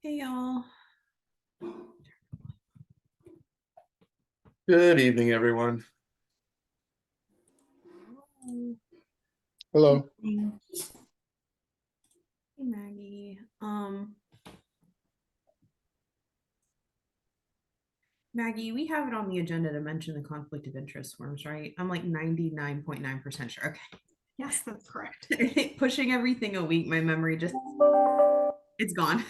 Hey y'all. Good evening, everyone. Hello. Hey Maggie. Maggie, we have it on the agenda to mention the conflict of interest forms, right? I'm like 99.9% sure. Okay. Yes, that's correct. Pushing everything a week, my memory just it's gone.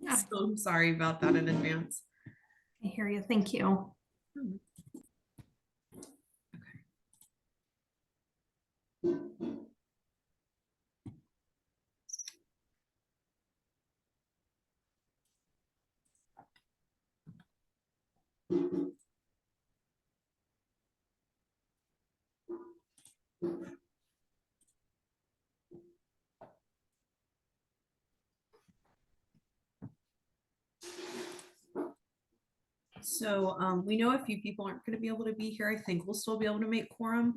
Yeah. So I'm sorry about that in advance. I hear you. Thank you. So we know a few people aren't going to be able to be here. I think we'll still be able to make quorum.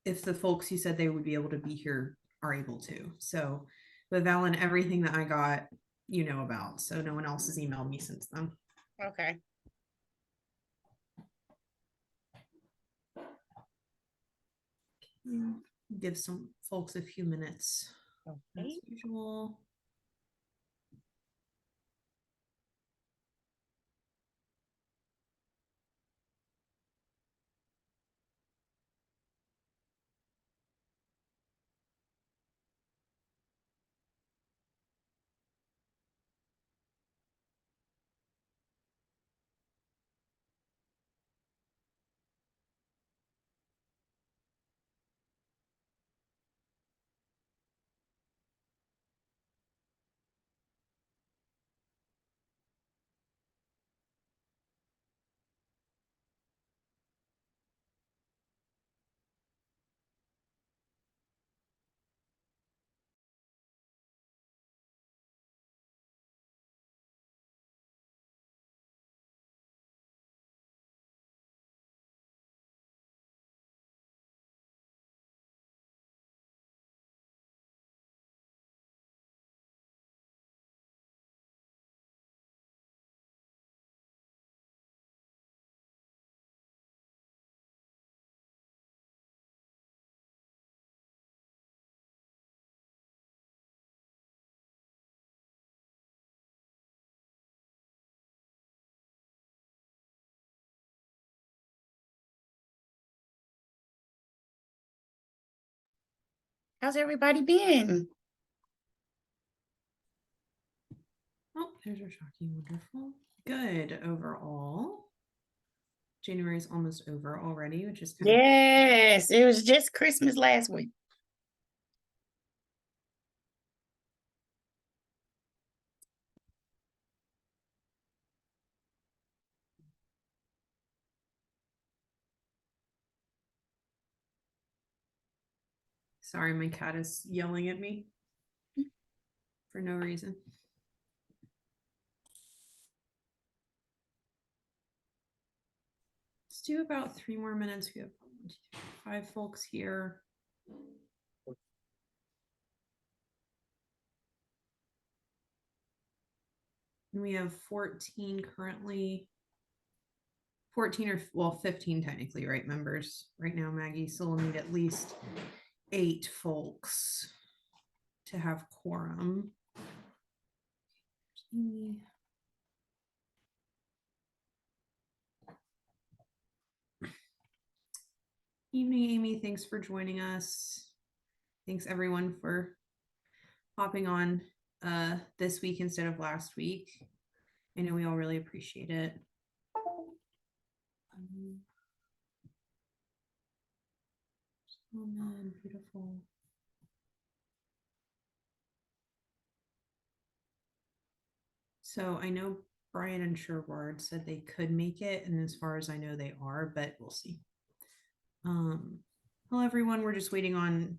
If the folks who said they would be able to be here are able to. So with Valen, everything that I got, you know about. So no one else has emailed me since then. Okay. Give some folks a few minutes as Okay. usual. How's everybody been? Oh, there's our shocking wonderful. Good overall. January's almost over already, which is kind of Yes, it was just Christmas last week. sorry, my cat is yelling at me for no reason. Let's do about 3 more minutes. We have 5 folks here. And we have 14 currently. 14 or well, 15 technically, right? Members right now, Maggie. So we'll need at least 8 folks to have quorum. Evening, Amy. Thanks for joining us. Thanks everyone for hopping on this week instead of last week. I know we all really appreciate it. Oh man, beautiful. So I know Brian and Sherward said they could make it, and as far as I know, they are, but we'll see. Hello everyone. We're just waiting on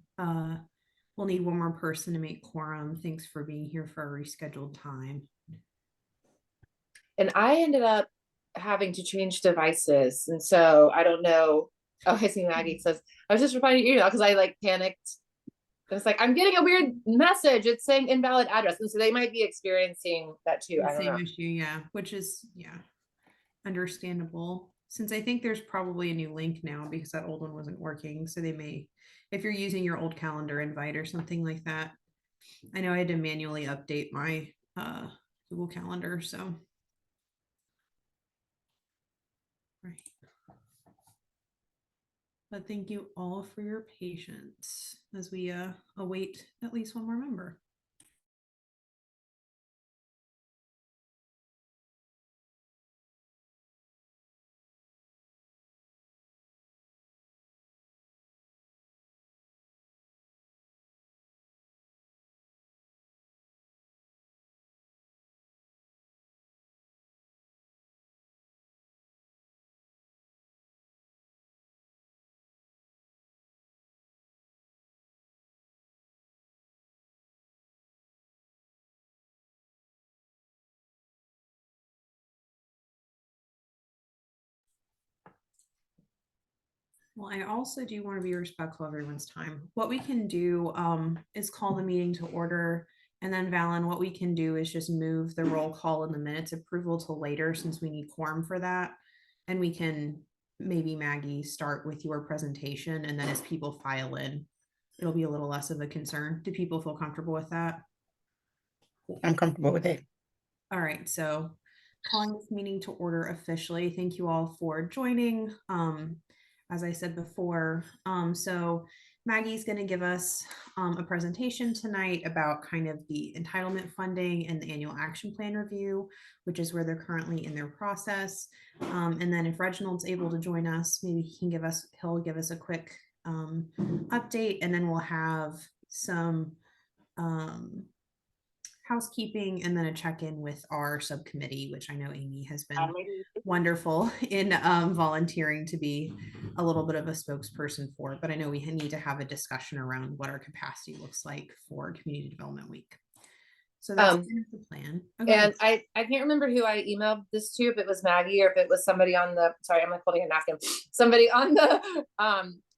we'll need one more person to make quorum. Thanks for being here for a rescheduled time. And I ended up having to change devices. And so I don't know. Oh, I see Maggie says, I was just replying to your email because I like panicked It's like, I'm getting a weird message. It's saying invalid address. And so they might be experiencing that too. The I don't same know. issue, yeah, which is, yeah, understandable. Since I think there's probably a new link now because that old one wasn't working. So they may, if you're using your old calendar invite or something like that. I know I had to manually update my Google Calendar, so. Right. But thank you all for your patience as we await at least one more member. Well, I also do want to be respectful of everyone's time. What we can do is call the meeting to order. And then Valen, what we can do is just move the roll call and the minutes approval to later since we need quorum for that. And we can maybe Maggie start with your presentation and then as people file in, it'll be a little less of a concern. Do people feel comfortable with that? I'm comfortable with it. All right, so calling this meeting to order officially. Thank you all for joining. As I said before, so Maggie's going to give us a presentation tonight about kind of the entitlement funding and the annual action plan review, which is where they're currently in their process. And then if Reginald's able to join us, maybe he'll give us a quick update, and then we'll have some housekeeping and then a check-in with our subcommittee, which I know Amy has been wonderful in volunteering to be a little bit of a spokesperson for, but I know we need to have a discussion around what our capacity looks like for Community Development Week. So that's kind of the plan. Okay. And I can't remember who I emailed this to, if it was Maggie or if it was somebody on the, sorry, I'm like holding a napkin, somebody on the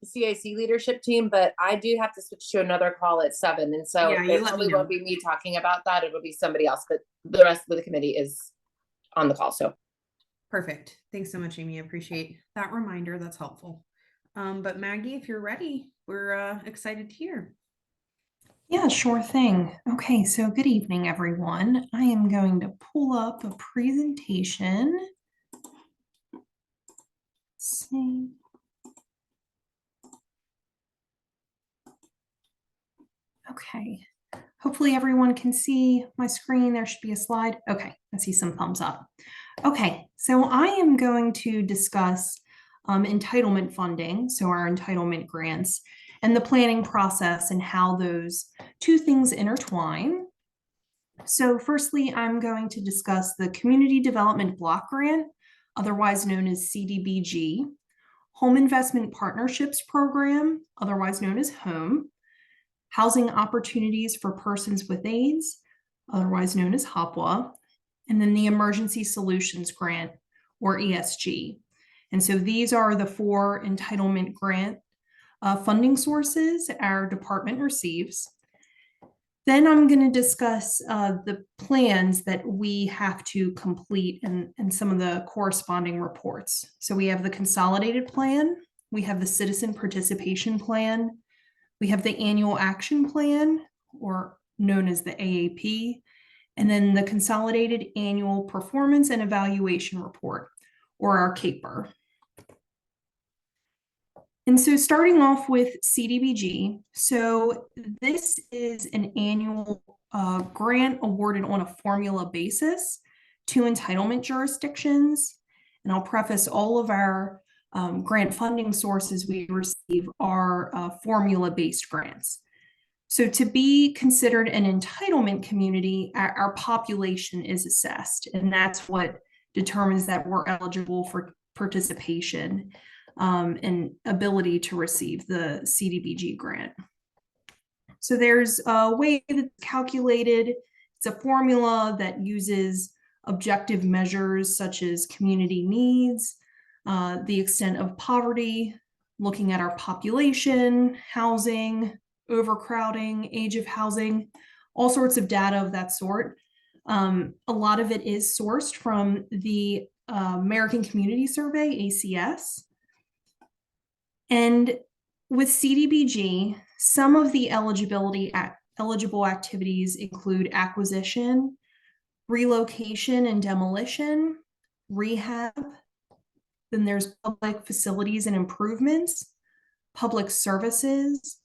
CAC leadership team, but I do have to switch to another call at 7. And so Yeah, you it let me probably know. won't be me talking about that. It'll be somebody else, but the rest of the committee is on the call. So perfect. Thanks so much, Amy. I appreciate that reminder. That's helpful. But Maggie, if you're ready, we're excited to hear. Yeah, sure thing. Okay, so good evening, everyone. I am going to pull up a presentation. Let's see. Okay, hopefully everyone can see my screen. There should be a slide. Okay, I see some thumbs up. Okay, so I am going to discuss entitlement funding, so our entitlement grants, and the planning process and how those two things intertwine. So firstly, I'm going to discuss the Community Development Block Grant, otherwise known as CDBG, Home Investment Partnerships Program, otherwise known as HOME, Housing Opportunities for Persons with AIDS, otherwise known as HOPWA, and then the Emergency Solutions Grant, or ESG. And so these are the 4 entitlement grant funding sources our department receives. Then I'm going to discuss the plans that we have to complete and some of the corresponding reports. So we have the consolidated plan, we have the citizen participation plan, we have the annual action plan, or known as the AAP, and then the consolidated annual performance and evaluation report, or our CAPER. And so starting off with CDBG, so this is an annual grant awarded on a formula basis to entitlement jurisdictions. And I'll preface all of our grant funding sources we receive are formula-based grants. So to be considered an entitlement community, our population is assessed, and that's what determines that we're eligible for participation and ability to receive the CDBG grant. So there's a way that's calculated. It's a formula that uses objective measures such as community needs, the extent of poverty, looking at our population, housing, overcrowding, age of housing, all sorts of data of that sort. A lot of it is sourced from the American Community Survey, ACS. And with CDBG, some of the eligible activities include acquisition, relocation and demolition, rehab. Then there's public facilities and improvements, public services,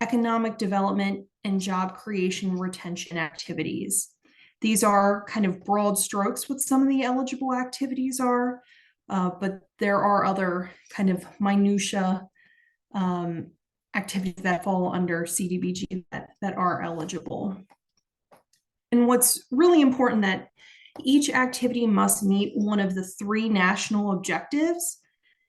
economic development, and job creation retention activities. These are kind of broad strokes what some of the eligible activities are, but there are other kind of minutia activities that fall under CDBG that are eligible. And what's really important that each activity must meet one of the 3 national objectives,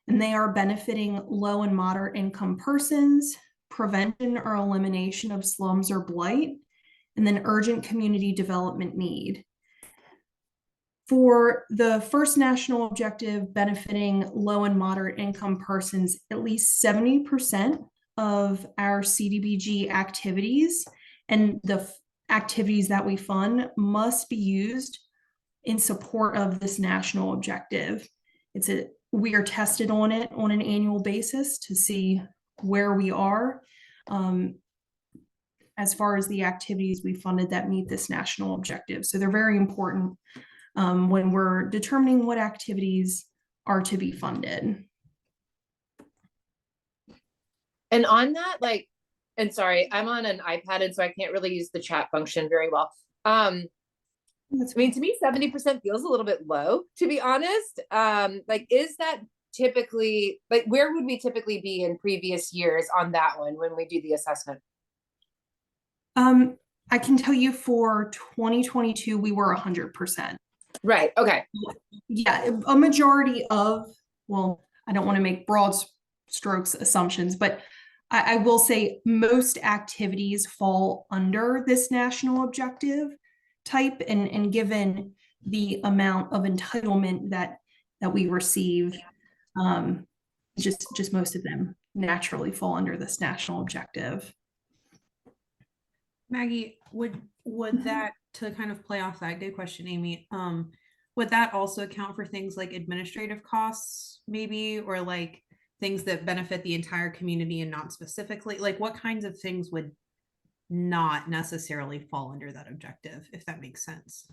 and they are benefiting low and moderate income persons, prevention or elimination of slums or blight, and then urgent community development need. For the first national objective, benefiting low and moderate income persons, at least 70% of our CDBG activities and the activities that we fund must be used in support of this national objective. We are tested on it on an annual basis to see where we are as far as the activities we funded that meet this national objective. So they're very important when we're determining what activities are to be funded. And on that, like, and sorry, I'm on an iPad, and so I can't really use the chat function very well. I mean, to me, 70% feels a little bit low, to be honest. Like, is that typically, like, where would we typically be in previous years on that one when we do the assessment? I can tell you for 2022, we were 100%. Right. Okay. Yeah, a majority of, well, I don't want to make broad strokes assumptions, but I will say most activities fall under this national objective type, and given the amount of entitlement that we receive, just most of them naturally fall under this national objective. Maggie, would that, to kind of play off that, good question, Amy, would that also account for things like administrative costs maybe, or like things that benefit the entire community and not specifically, like what kinds of things would not necessarily fall under that objective, if that makes sense?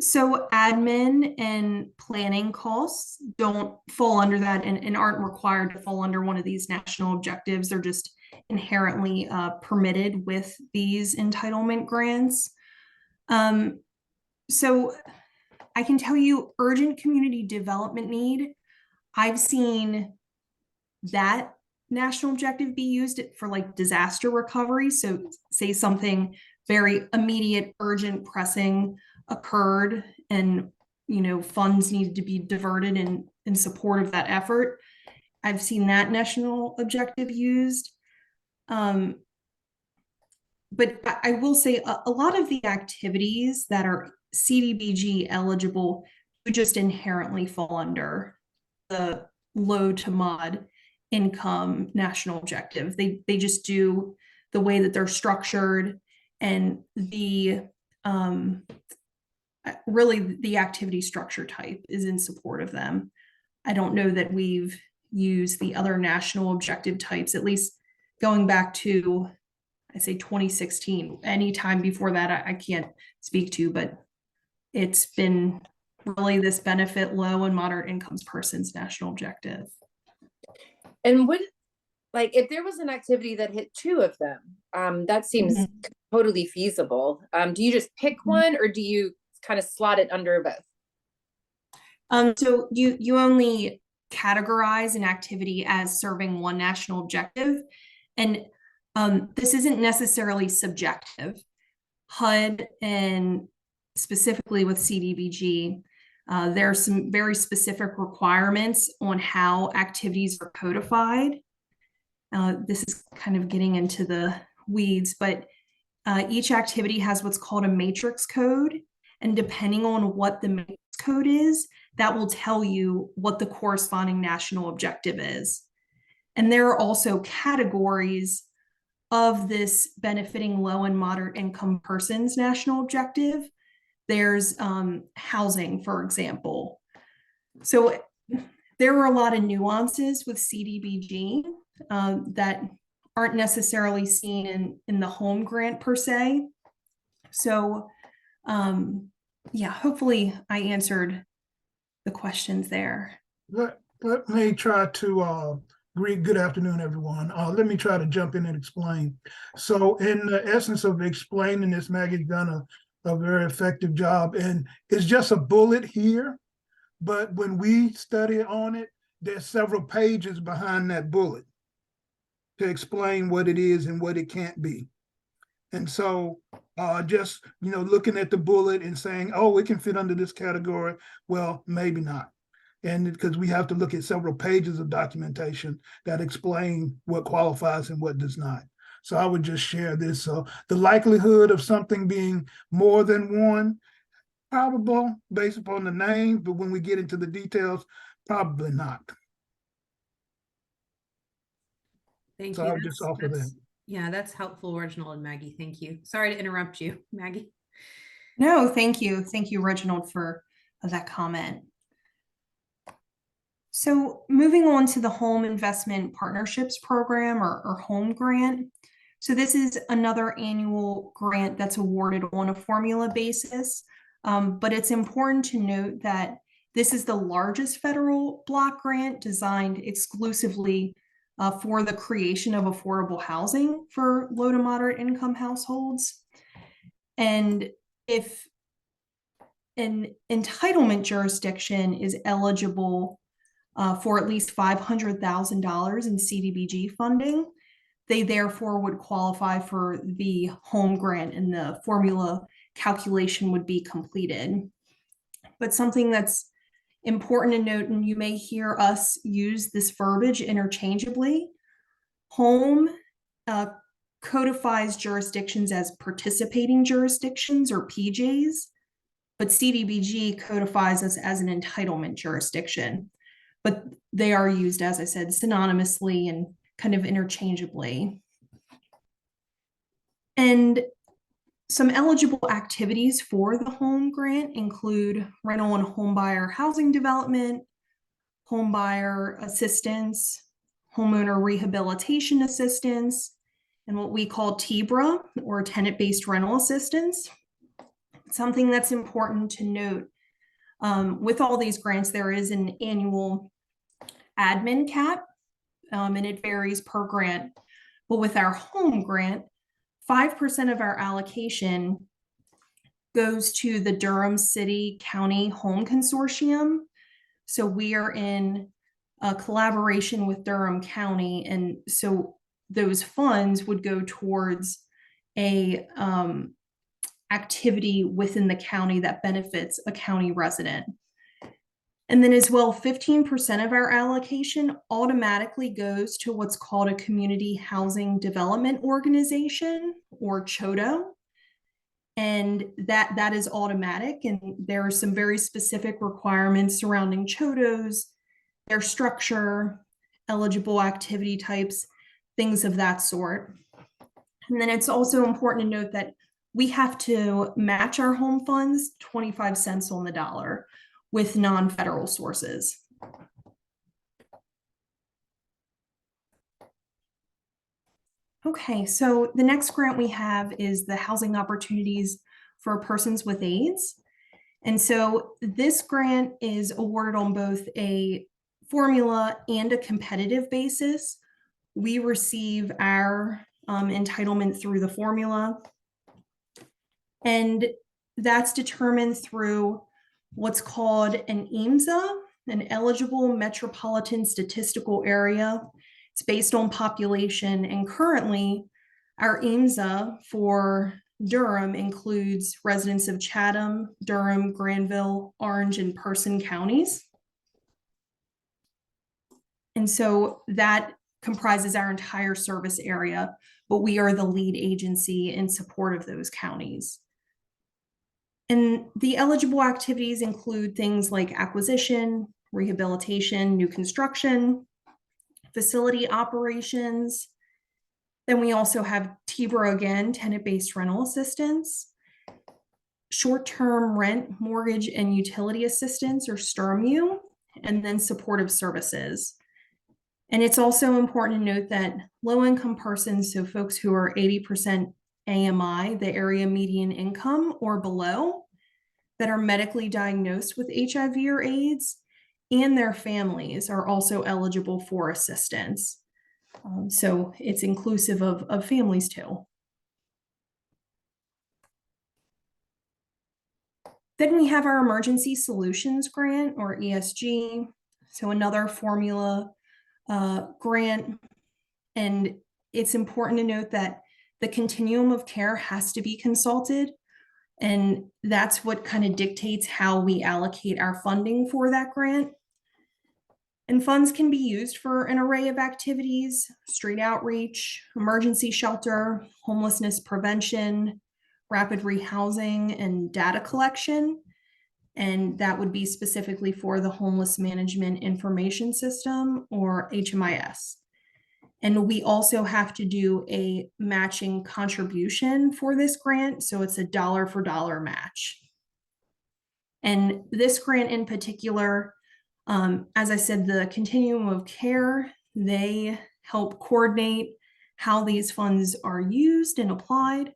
So admin and planning costs don't fall under that and aren't required to fall under one of these national objectives. They're just inherently permitted with these entitlement grants. So I can tell you urgent community development need, I've seen that national objective be used for like disaster recovery. So say something very immediate, urgent, pressing occurred, and funds needed to be diverted in support of that effort. I've seen that national objective used. But I will say a lot of the activities that are CDBG eligible would just inherently fall under the low to mod income national objective. They just do the way that they're structured, and the really the activity structure type is in support of them. I don't know that we've used the other national objective types, at least going back to, I say 2016. Anytime before that, I can't speak to, but it's been really this benefit low and moderate incomes persons national objective. And would, like, if there was an activity that hit 2 of them, that seems totally feasible. Do you just pick one, or do you kind of slot it under both? So you only categorize an activity as serving one national objective, and this isn't necessarily subjective. HUD, and specifically with CDBG, there are some very specific requirements on how activities are codified. This is kind of getting into the weeds, but each activity has what's called a matrix code. And depending on what the matrix code is, that will tell you what the corresponding national objective is. And there are also categories of this benefiting low and moderate income persons national objective, there's housing, for example. So there were a lot of nuances with CDBG that aren't necessarily seen in the home grant per se. So yeah, hopefully I answered the questions there. Let me try to good afternoon, everyone. Let me try to jump in and explain. So in the essence of explaining this, Maggie's done a very effective job, and it's just a bullet here, but when we study on it, there's several pages behind that bullet to explain what it is and what it can't be. And so just, looking at the bullet and saying, oh, it can fit under this category. Well, maybe not. And because we have to look at several pages of documentation that explain what qualifies and what does not. So I would just share this. So the likelihood of something being more than one, probable based upon the name, but when we get into the details, probably not. Thank So you. I'll just offer that. Yeah, that's helpful, Reginald and Maggie. Thank you. Sorry to interrupt you, Maggie. No, thank you. Thank you, Reginald, for that comment. So moving on to the Home Investment Partnerships Program or Home Grant. So this is another annual grant that's awarded on a formula basis, but it's important to note that this is the largest federal block grant designed exclusively for the creation of affordable housing for low to moderate income households. And if an entitlement jurisdiction is eligible for at least $500,000 in CDBG funding, they therefore would qualify for the home grant and the formula calculation would be completed. But something that's important to note, and you may hear us use this verbiage interchangeably, home codifies jurisdictions as participating jurisdictions or PJs, but CDBG codifies us as an entitlement jurisdiction. But they are used, as I said, synonymously and kind of interchangeably. And some eligible activities for the home grant include rental and homebuyer housing development, homebuyer assistance, homeowner rehabilitation assistance, and what we call TBRA or tenant-based rental assistance. Something that's important to note, with all these grants, there is an annual admin cap, and it varies per grant. But with our home grant, 5% of our allocation goes to the Durham City County Home Consortium. So we are in a collaboration with Durham County, and so those funds would go towards a activity within the county that benefits a county resident. And then as well, 15% of our allocation automatically goes to what's called a Community Housing Development Organization, or CHODO. And that is automatic. And there are some very specific requirements surrounding CHODOs, their structure, eligible activity types, things of that sort. And then it's also important to note that we have to match our home funds 25 cents on the dollar with non-federal sources. Okay, so the next grant we have is the Housing Opportunities for Persons with AIDS. And so this grant is awarded on both a formula and a competitive basis. We receive our entitlement through the formula, and that's determined through what's called an EMSA, an Eligible Metropolitan Statistical Area. It's based on population, and currently our EMSA for Durham includes residents of Chatham, Durham, Granville, Orange, and Person counties. And so that comprises our entire service area, but we are the lead agency in support of those counties. And the eligible activities include things like acquisition, rehabilitation, new construction, facility operations, Then we also have TBRA again, tenant-based rental assistance, short-term rent, mortgage, and utility assistance, or STRMU, and then supportive services. And it's also important to note that low-income persons, so folks who are 80% AMI, the area median income or below, that are medically diagnosed with HIV or AIDS, and their families are also eligible for assistance. So it's inclusive of families too. Then we have our Emergency Solutions Grant, or ESG. So another formula grant. And it's important to note that the continuum of care has to be consulted. And that's what kind of dictates how we allocate our funding for that grant. And funds can be used for an array of activities: street outreach, emergency shelter, homelessness prevention, rapid rehousing, and data collection. And that would be specifically for the Homeless Management Information System, or HMIS. And we also have to do a matching contribution for this grant. So it's a dollar for dollar match. And this grant in particular, as I said, the continuum of care, they help coordinate how these funds are used and applied.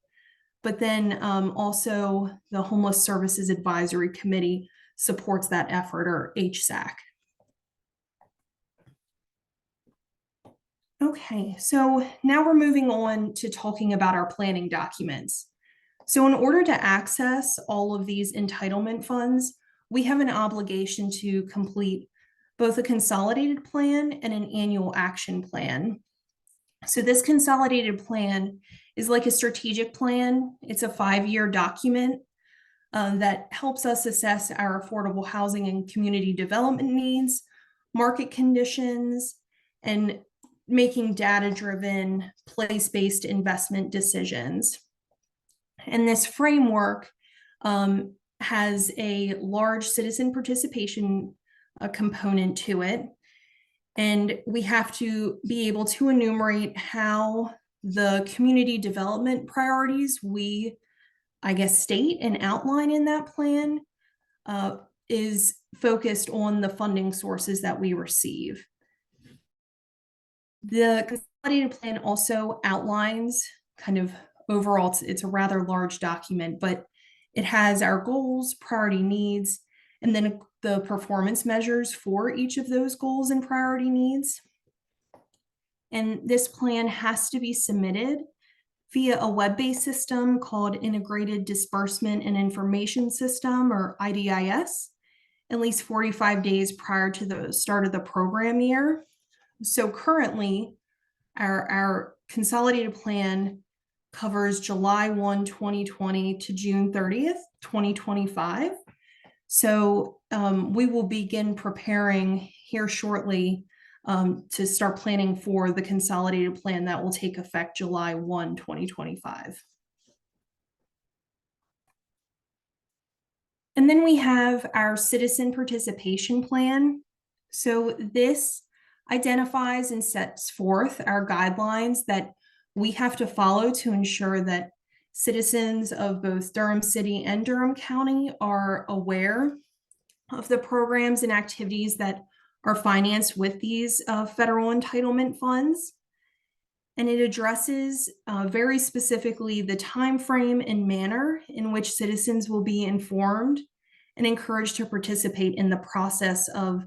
But then also the Homeless Services Advisory Committee supports that effort, or HSAC. Okay, so now we're moving on to talking about our planning documents. So in order to access all of these entitlement funds, we have an obligation to complete both a consolidated plan and an annual action plan. So this consolidated plan is like a strategic plan. It's a 5-year document that helps us assess our affordable housing and community development needs, market conditions, and making data-driven, place-based investment decisions. And this framework has a large citizen participation component to it. And we have to be able to enumerate how the community development priorities we, state and outline in that plan is focused on the funding sources that we receive. The consolidated plan also outlines kind of overall, it's a rather large document, but it has our goals, priority needs, and then the performance measures for each of those goals and priority needs. And this plan has to be submitted via a web-based system called Integrated Disbursement and Information System, or IDIS, at least 45 days prior to the start of the program year. So currently, our consolidated plan covers July 1, 2020 to June 30th, 2025. So we will begin preparing here shortly to start planning for the consolidated plan that will take effect July 1, 2025. And then we have our citizen participation plan. So this identifies and sets forth our guidelines that we have to follow to ensure that citizens of both Durham City and Durham County are aware of the programs and activities that are financed with these federal entitlement funds. And it addresses very specifically the time frame and manner in which citizens will be informed and encouraged to participate in the process of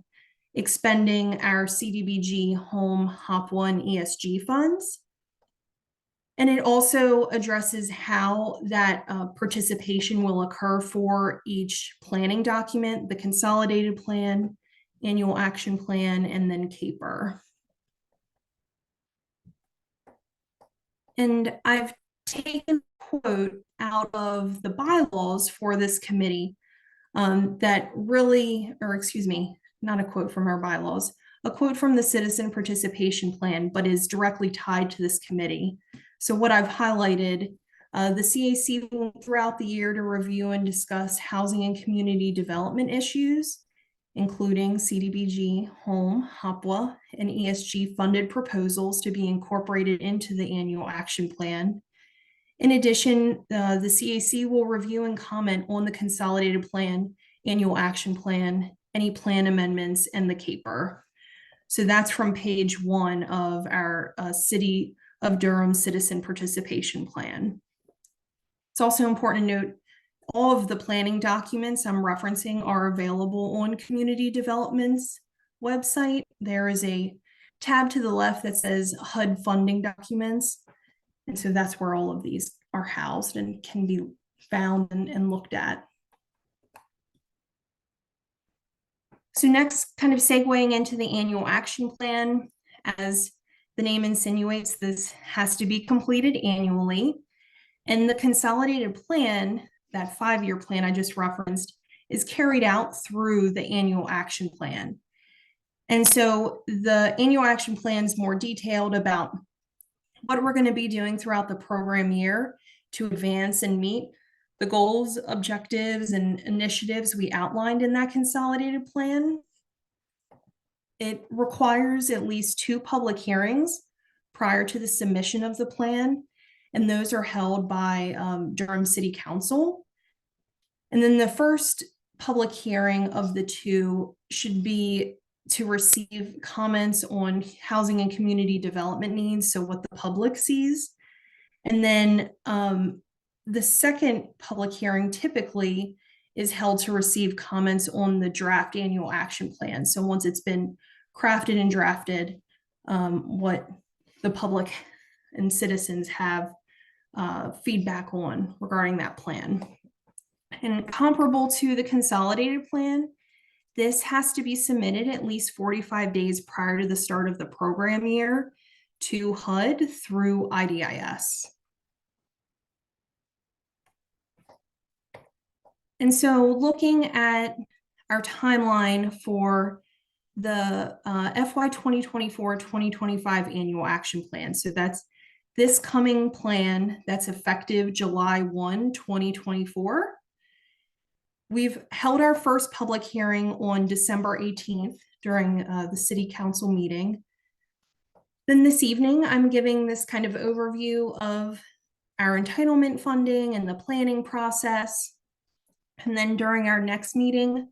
expending our CDBG Home HOP1 ESG funds. And it also addresses how that participation will occur for each planning document: the consolidated plan, annual action plan, and then CAPER. And I've taken a quote out of the bylaws for this committee that really, or excuse me, not a quote from our bylaws, a quote from the citizen participation plan, but is directly tied to this committee. So what I've highlighted, the CAC will throughout the year to review and discuss housing and community development issues, including CDBG, home, HOPWA, and ESG funded proposals to be incorporated into the annual action plan. In addition, the CAC will review and comment on the consolidated plan, annual action plan, any plan amendments, and the CAPER. So that's from page 1 of our City of Durham Citizen Participation Plan. It's also important to note all of the planning documents I'm referencing are available on Community Development's website. There is a tab to the left that says HUD funding documents. And so that's where all of these are housed and can be found and looked at. So next, kind of segueing into the annual action plan, as the name insinuates, this has to be completed annually. And the consolidated plan, that 5-year plan I just referenced, is carried out through the annual action plan. And so the annual action plan is more detailed about what we're going to be doing throughout the program year to advance and meet the goals, objectives, and initiatives we outlined in that consolidated plan. It requires at least 2 public hearings prior to the submission of the plan, and those are held by Durham City Council. And then the first public hearing of the 2 should be to receive comments on housing and community development needs, so what the public sees. And then the second public hearing typically is held to receive comments on the draft annual action plan. So once it's been crafted and drafted, what the public and citizens have feedback on regarding that plan. And comparable to the consolidated plan, this has to be submitted at least 45 days prior to the start of the program year to HUD through IDIS. And so looking at our timeline for the FY 2024-2025 annual action plan. So that's this coming plan that's effective July 1, 2024. We've held our first public hearing on December 18th during the City Council meeting. Then this evening, I'm giving this kind of overview of our entitlement funding and the planning process. And then during our next meeting,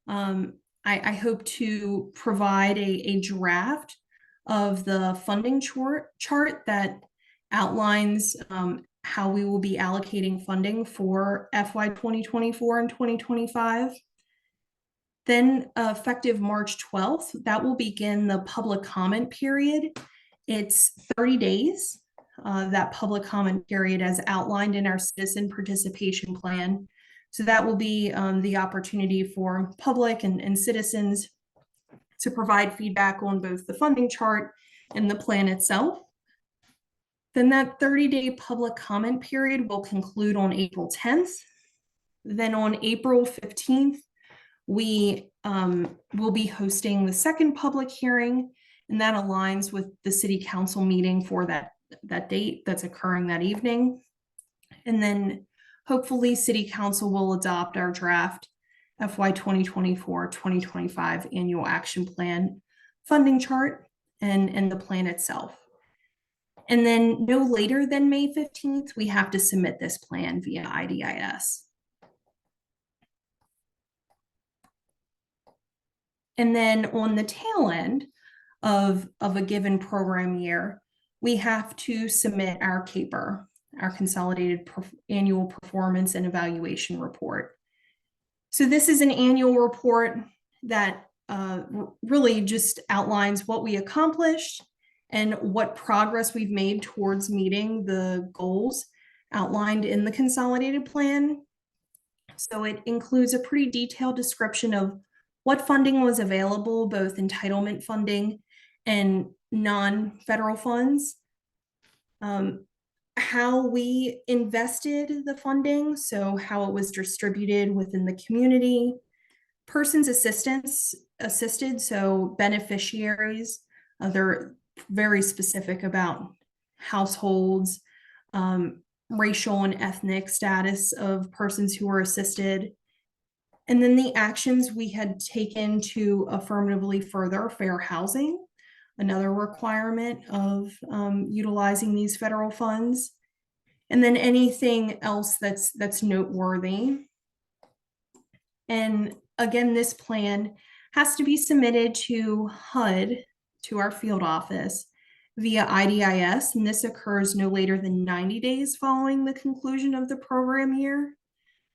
I hope to provide a draft of the funding chart that outlines how we will be allocating funding for FY 2024 and 2025. Then effective March 12th, that will begin the public comment period. It's 30 days, that public comment period as outlined in our citizen participation plan. So that will be the opportunity for public and citizens to provide feedback on both the funding chart and the plan itself. Then that 30-day public comment period will conclude on April 10th. Then on April 15th, we will be hosting the second public hearing, and that aligns with the City Council meeting for that date that's occurring that evening. And then hopefully City Council will adopt our draft FY 2024-2025 annual action plan funding chart and the plan itself. And then no later than May 15th, we have to submit this plan via IDIS. And then on the tail end of a given program year, we have to submit our CAPER, our Consolidated Annual Performance and Evaluation Report. So this is an annual report that really just outlines what we accomplished and what progress we've made towards meeting the goals outlined in the consolidated plan. So it includes a pretty detailed description of what funding was available, both entitlement funding and non-federal funds, how we invested the funding, so how it was distributed within the community, persons assisted, so beneficiaries, they're very specific about households, racial and ethnic status of persons who were assisted, And then the actions we had taken to affirmatively further fair housing, another requirement of utilizing these federal funds. And then anything else that's noteworthy. And again, this plan has to be submitted to HUD, to our field office, via IDIS, and this occurs no later than 90 days following the conclusion of the program year.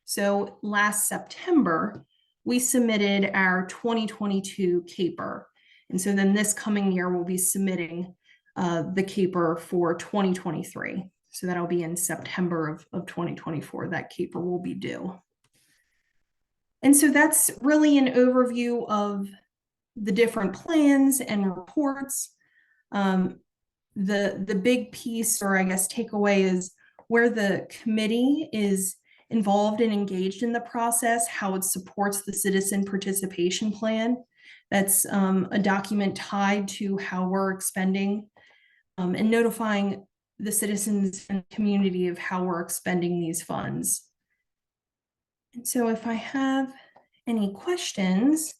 So last September, we submitted our 2022 CAPER. And so then this coming year, we'll be submitting the CAPER for 2023. So that'll be in September of 2024, that CAPER will be due. And so that's really an overview of the different plans and reports. The big piece, or I guess takeaway, is where the committee is involved and engaged in the process, how it supports the citizen participation plan. That's a document tied to how we're expending and notifying the citizens and community of how we're expending these funds. And so if I have any questions.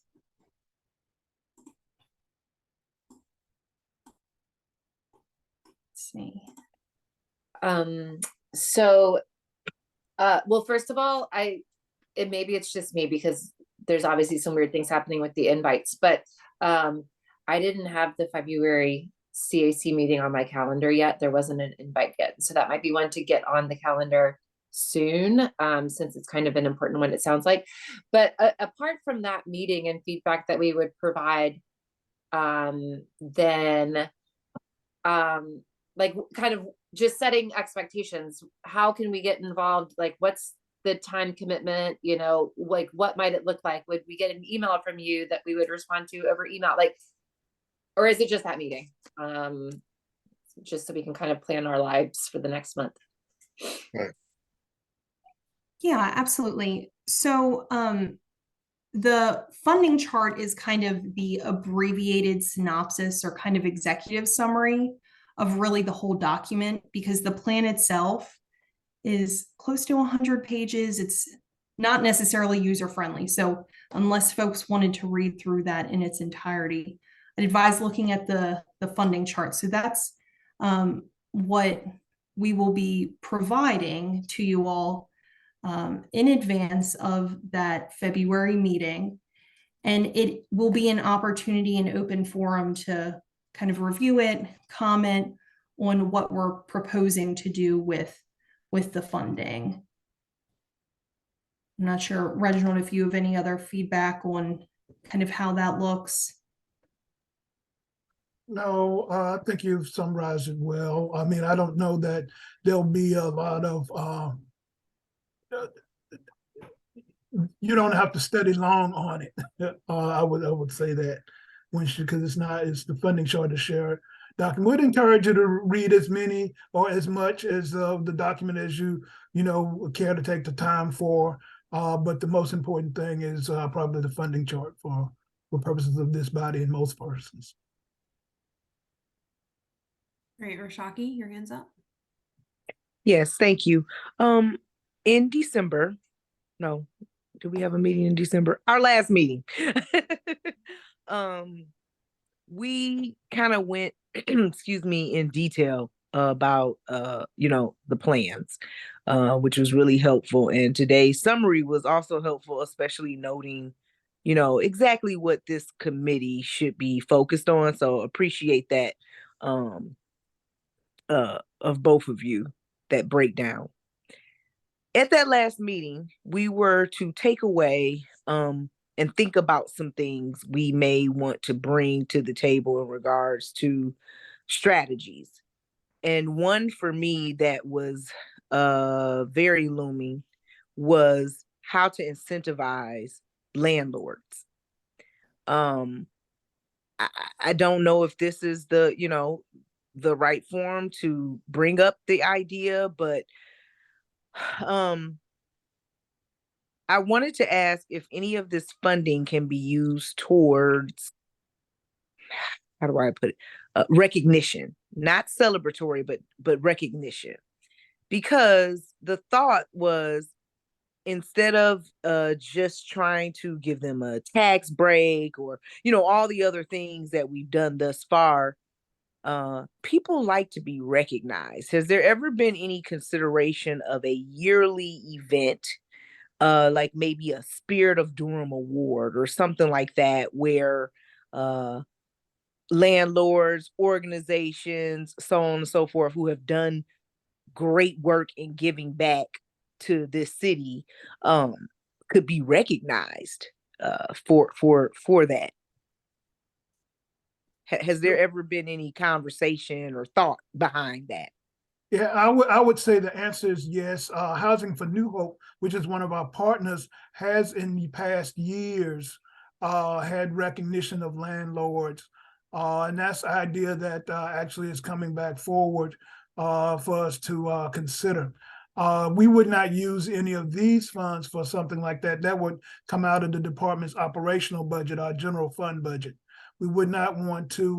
Let's see. Well, first of all, maybe it's just me because there's obviously some weird things happening with the invites, but I didn't have the February CAC meeting on my calendar yet. There wasn't an invite yet. So that might be one to get on the calendar soon, since it's kind of an important one, it sounds like. But apart from that meeting and feedback that we would provide, then like kind of just setting expectations, how can we get involved? Like, what's the time commitment? You know, like, what might it look like? Would we get an email from you that we would respond to over email? Like, or is it just that meeting? Just so we can kind of plan our lives for the next month. Right. Yeah, absolutely. So the funding chart is kind of the abbreviated synopsis or kind of executive summary of really the whole document, because the plan itself is close to 100 pages. It's not necessarily user-friendly. So unless folks wanted to read through that in its entirety, I'd advise looking at the funding chart. So that's what we will be providing to you all in advance of that February meeting. And it will be an opportunity and open forum to kind of review it, comment on what we're proposing to do with the funding. I'm not sure, Reginald, if you have any other feedback on kind of how that looks. No, I think you've summarized it well. I mean, I don't know that there'll be a lot of, you don't have to study long on it. I would say that because it's the funding chart to share document. We'd encourage you to read as many or as much as the document as you care to take the time for. But the most important thing is probably the funding chart for purposes of this body and most persons. Great, Rashaki, your hands up. Yes, thank you. In December, no, do we have a meeting in December? Our last meeting. We kind of went, excuse me, in detail about the plans, which was really helpful. And today's summary was also helpful, especially noting, exactly what this committee should be focused on. So appreciate that of both of you, that breakdown. At that last meeting, we were to take away and think about some things we may want to bring to the table in regards to strategies. And one for me that was very looming was how to incentivize landlords. I don't know if this is the right form to bring up the idea, but I wanted to ask if any of this funding can be used towards, how do I put it, recognition, not celebratory, but recognition. Because the thought was, instead of just trying to give them a tax break or, all the other things that we've done thus far, people like to be recognized. Has there ever been any consideration of a yearly event, like maybe a Spirit of Durham Award or something like that, where landlords, organizations, so on and so forth, who have done great work in giving back to this city, could be recognized for that? Has there ever been any conversation or thought behind that? Yeah, I would say the answer is yes. Housing for New Hope, which is one of our partners, has in the past years had recognition of landlords, and that's the idea that actually is coming back forward for us to consider. We would not use any of these funds for something like that. That would come out of the department's operational budget, our general fund budget. We would not want to.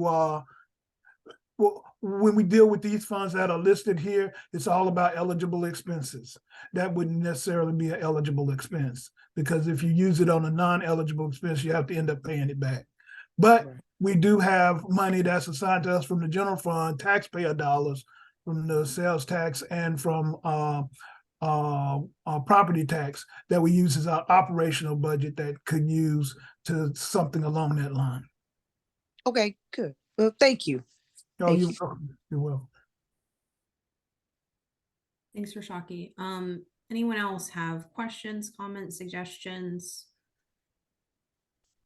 Well, when we deal with these funds that are listed here, it's all about eligible expenses. That wouldn't necessarily be an eligible expense, because if you use it on a non-eligible expense, you have to end up paying it back. But we do have money that's assigned to us from the general fund, taxpayer dollars, from the sales tax and from property tax, that we use as our operational budget that could use to something along that line. Okay, good. Well, thank you. Oh, Thank you're you. welcome. You're welcome. Thanks, Rashaki. Anyone else have questions, comments, suggestions?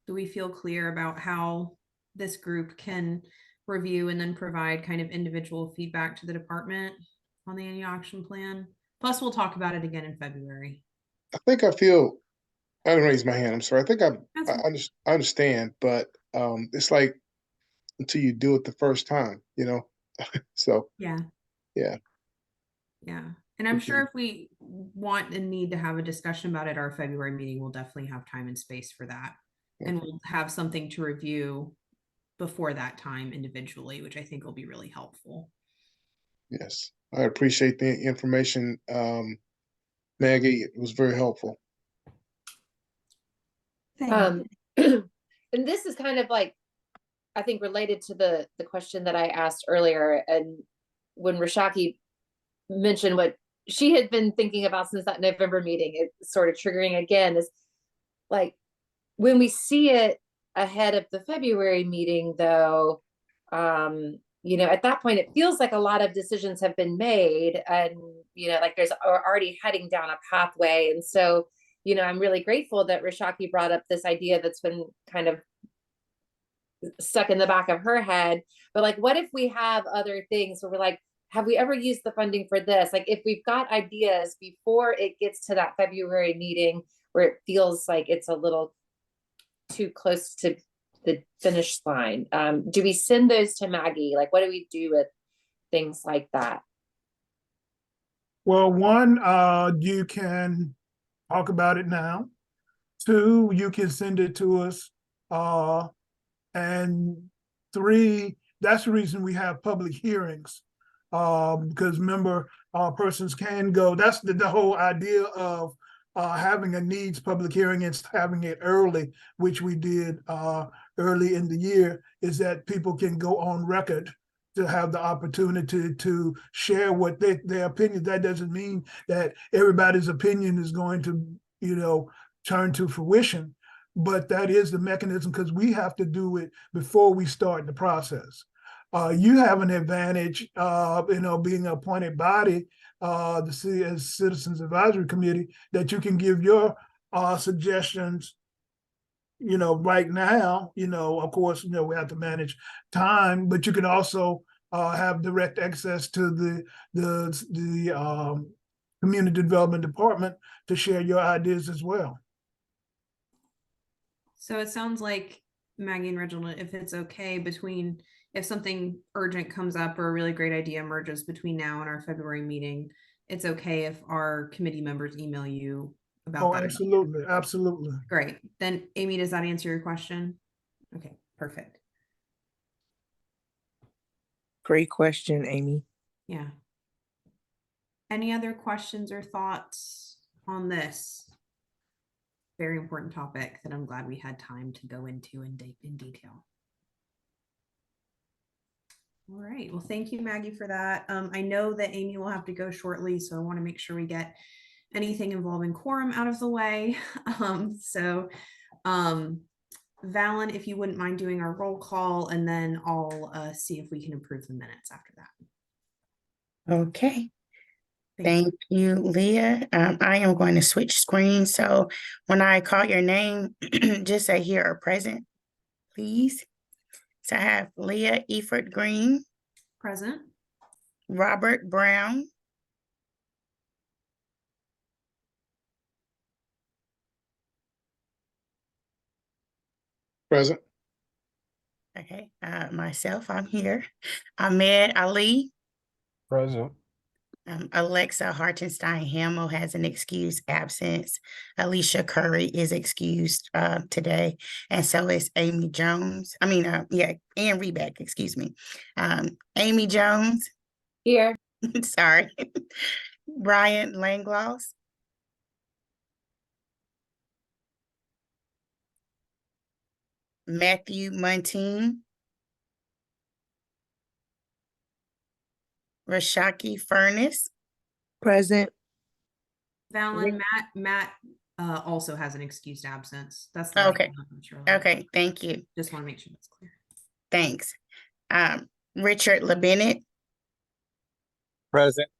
Do we feel clear about how this group can review and then provide kind of individual feedback to the department on the annual action plan? Plus, we'll talk about it again in February. I think I didn't raise my hand. I'm sorry. I think That's I understand, but it's like until you do it the first time, So Yeah. Yeah. Yeah. And I'm Okay. sure if we want and need to have a discussion about it at our February meeting, we'll definitely have time and space for that. And we'll have something to review before that time individually, which I think will be really helpful. Yes, I appreciate the information, Maggie. It was very helpful. Thank And this is kind of like, I think, related to the question that I asked earlier. And when Rashaki mentioned what she had been thinking about since that November meeting, it's sort of triggering again, is like, when we see it ahead of the February meeting, though, at that point, it feels like a lot of decisions have been made, and, like there's already heading down a pathway. And so, I'm really grateful that Rashaki brought up this idea that's been kind of stuck in the back of her head. But like, what if we have other things where we're like, have we ever used the funding for this? Like, if we've got ideas before it gets to that February meeting where it feels like it's a little too close to the finish line, do we send those to Maggie? Like, what do we do with things like that? Well, one, you can talk about it now. Two, you can send it to us. And three, that's the reason we have public hearings. Because remember, persons can go, that's the whole idea of having a needs public hearing and having it early, which we did early in the year, is that people can go on record to have the opportunity to share what their opinion. That doesn't mean that everybody's opinion is going to, turn to fruition, but that is the mechanism, because we have to do it before we start the process. You have an advantage, being an appointed body, the Citizens Advisory Committee, that you can give your suggestions, right now. Of course, we have to manage time, but you can also have direct access to the Community Development Department to share your ideas as well. So it sounds like, Maggie and Reginald, if it's okay, if something urgent comes up or a really great idea emerges between now and our February meeting, it's okay if our committee members email you about that. Absolutely. Absolutely. Great. Then, Amy, does that answer your question? Okay, perfect. Great question, Amy. Yeah. Any other questions or thoughts on this? very important topic that I'm glad we had time to go into in detail. All right. Well, thank you, Maggie, for that. I know that Amy will have to go shortly, so I want to make sure we get anything involving quorum out of the way. Valen, if you wouldn't mind doing our roll call, and then I'll see if we can approve the minutes after that. Okay, Thank you. thank you, Leah. I am going to switch screens. So when I call your name, just say here or present, please. So I have Leah Eford Green, Present. Robert Brown, Present. okay, myself, I'm here. Ahmed Ali, Present. Alexa Hartenstein Hamill has an excused absence. Alicia Curry is excused today, and so is Amy Jones. Anne Rebeck, excuse me. Amy Jones, Here. sorry. Brian Langloss, Matthew Muntean, Rashaki Furness, Present. Valen, Matt also has an excused absence. That's the Okay. Okay, thank you. Just want to make sure that's clear. Thanks. Richard LeBennett, Present.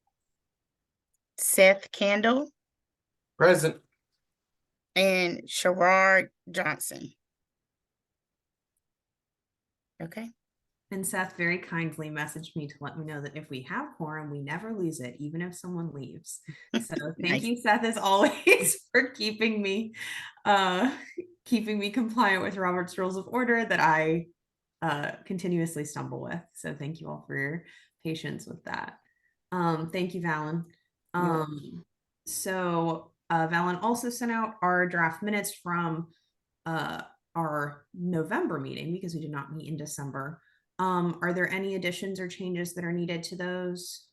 Seth Candle, Present. and Sherrard Johnson. Okay. And Seth very kindly messaged me to let me know that if we have quorum, we never lose it, even if someone leaves. So thank Nice. you, Seth, as always, for keeping me compliant with Robert's Rules of Order that I continuously stumble with. So thank you all for your patience with that. Thank you, Valen. Valen also sent out our draft minutes from our November meeting because we did not meet in December. Are there any additions or changes that are needed to those?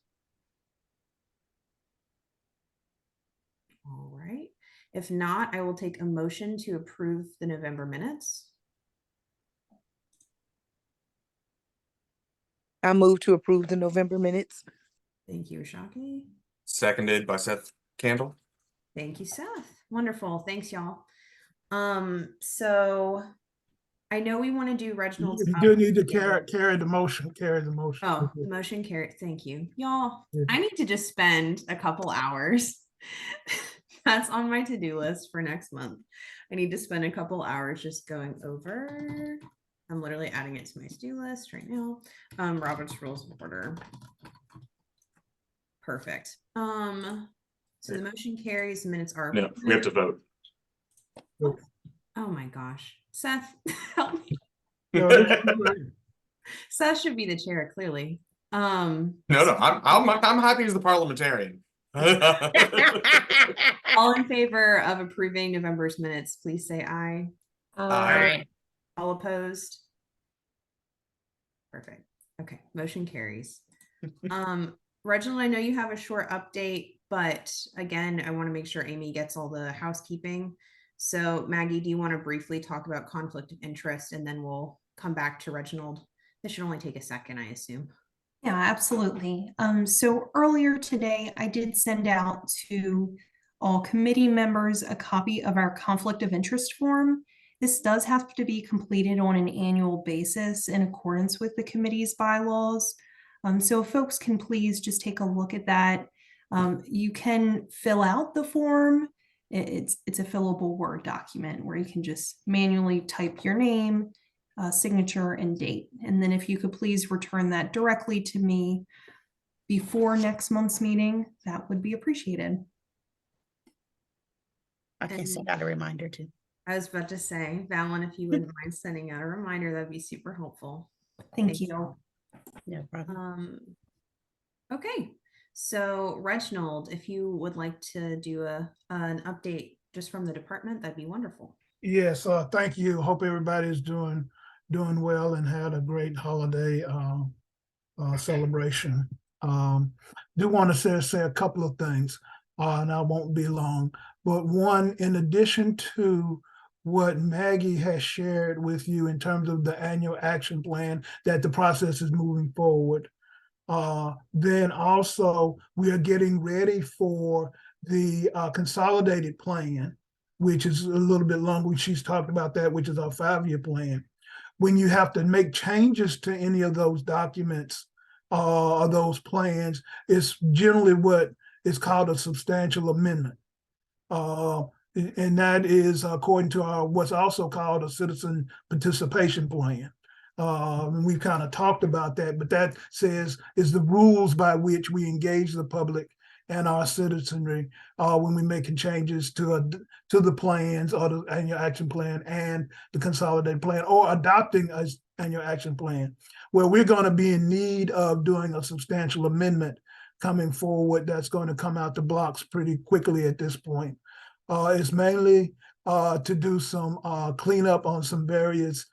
All right. If not, I will take a motion to approve the November minutes. I move to approve the November minutes. Thank you, Shaki. Seconded by Seth Candle. Thank you, Seth. Wonderful. Thanks, y'all. So I know we want to do Reginald's. You do need to carry the motion. Oh, the motion carried. Thank you, y'all. Yeah. I need to just spend a couple hours. That's on my to-do list for next month. I need to spend a couple hours just going over. I'm literally adding it to my to-do list right now. Robert's Rules of Order. Perfect. So the motion carries. The minutes are. No, we have to vote. Oh my gosh, Seth, help me. No, this is right. Seth should be the chair, clearly. No, I'm happy as the parliamentarian. All in favor of approving November's minutes, please say aye. Aye. All opposed? Perfect. Okay, motion carries. Reginald, I know you have a short update, but again, I want to make sure Amy gets all the housekeeping. So Maggie, do you want to briefly talk about conflict of interest, and then we'll come back to Reginald? This should only take a second, I assume. Yeah, absolutely. So earlier today, I did send out to all committee members a copy of our conflict of interest form. This does have to be completed on an annual basis in accordance with the committee's bylaws. So if folks can please just take a look at that. You can fill out the form. It's a fillable Word document where you can just manually type your name, signature, and date. And then if you could please return that directly to me before next month's meeting, that would be appreciated. I can send out a reminder too. I was about to say, Valen, if you wouldn't mind sending out a reminder, that'd be super helpful. Thank you. No problem. Okay, so Reginald, if you would like to do an update just from the department, that'd be wonderful. Yes, thank you. Hope everybody's doing well and had a great holiday celebration. Do want to say a couple of things. and I won't be long. But one, in addition to what Maggie has shared with you in terms of the annual action plan, that the process is moving forward. Then also we are getting ready for the consolidated plan, which is a little bit longer. She's talked about that, which is our 5-year plan. When you have to make changes to any of those documents or those plans, it's generally what is called a substantial amendment. And that is according to our what's also called a citizen participation plan. And we've kind of talked about that, but that says is the rules by which we engage the public and our citizenry when we're making changes to the plans or the annual action plan and the consolidated plan, or adopting an annual action plan, where we're going to be in need of doing a substantial amendment coming forward. That's going to come out the blocks pretty quickly at this point. It's mainly to do some cleanup on some various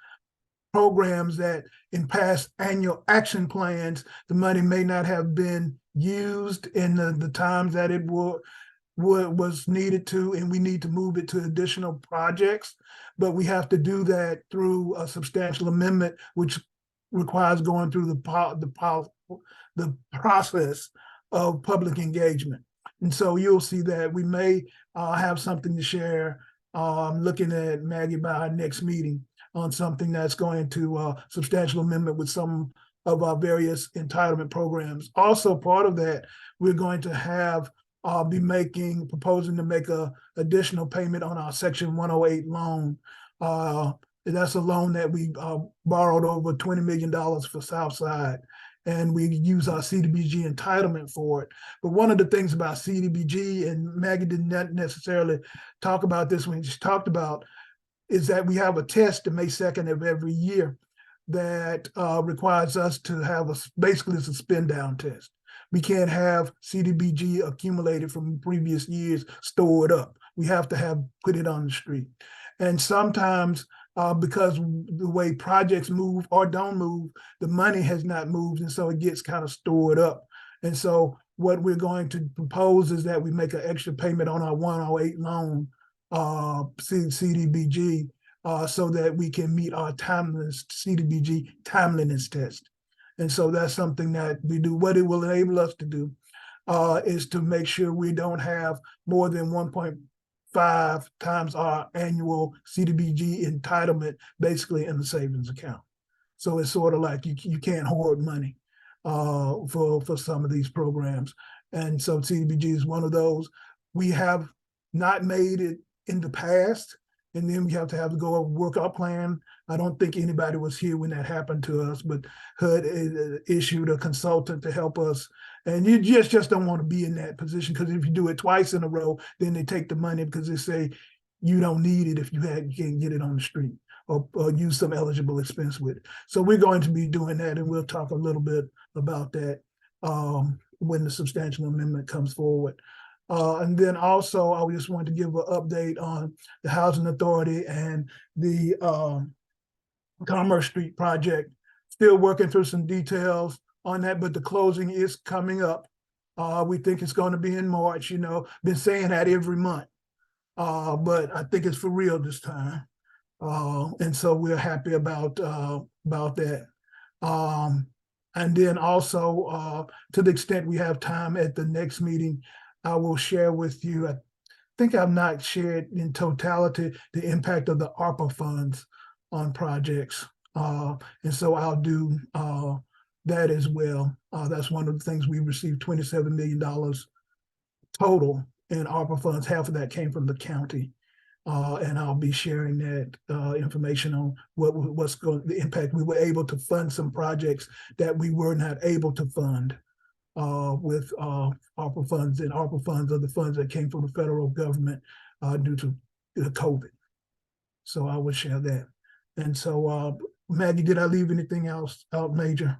programs that in past annual action plans, the money may not have been used in the times that it was needed to, and we need to move it to additional projects. But we have to do that through a substantial amendment, which requires going through the process of public engagement. And so you'll see that we may have something to share. Looking at Maggie by our next meeting on something that's going to substantial amendment with some of our various entitlement programs. Also, part of that, we're going to have proposing to make a additional payment on our Section 108 loan. That's a loan that we borrowed over $20 million for Southside, and we use our CDBG entitlement for it. But one of the things about CDBG, and Maggie did not necessarily talk about this when she talked about, is that we have a test on May 2nd of every year that requires us to have basically a spend down test. We can't have CDBG accumulated from previous years stored up. We have to put it on the street. And sometimes because the way projects move or don't move, the money has not moved, and so it gets kind of stored up. And so what we're going to propose is that we make an extra payment on our 108 loan, CDBG, so that we can meet our CDBG timeliness test. And so that's something that we do. What it will enable us to do is to make sure we don't have more than 1.5 times our annual CDBG entitlement basically in the savings account. So it's sort of like you can't hoard money for some of these programs. And so CDBG is one of those. We have not made it in the past, and then we have to go work our plan. I don't think anybody was here when that happened to us, but HUD issued a consultant to help us. And you just don't want to be in that position, because if you do it twice in a row, then they take the money because they say you don't need it if you can't get it on the street, or use some eligible expense with it. So we're going to be doing that, and we'll talk a little bit about that when the substantial amendment comes forward. And then also, I just wanted to give an update on the Housing Authority and the Commerce Street project. Still working through some details on that, but the closing is coming up. We think it's going to be in March. Been saying that every month, but I think it's for real this time. And so we're happy about that. And then also, to the extent we have time at the next meeting, I will share with you, I think I've not shared in totality the impact of the ARPA funds on projects. And so I'll do that as well. That's one of the things we received $27 million total in ARPA funds. Half of that came from the county. And I'll be sharing that information on the impact. We were able to fund some projects that we were not able to fund with ARPA funds, and ARPA funds are the funds that came from the federal government due to COVID. So I will share that. And so, Maggie, did I leave anything else out major?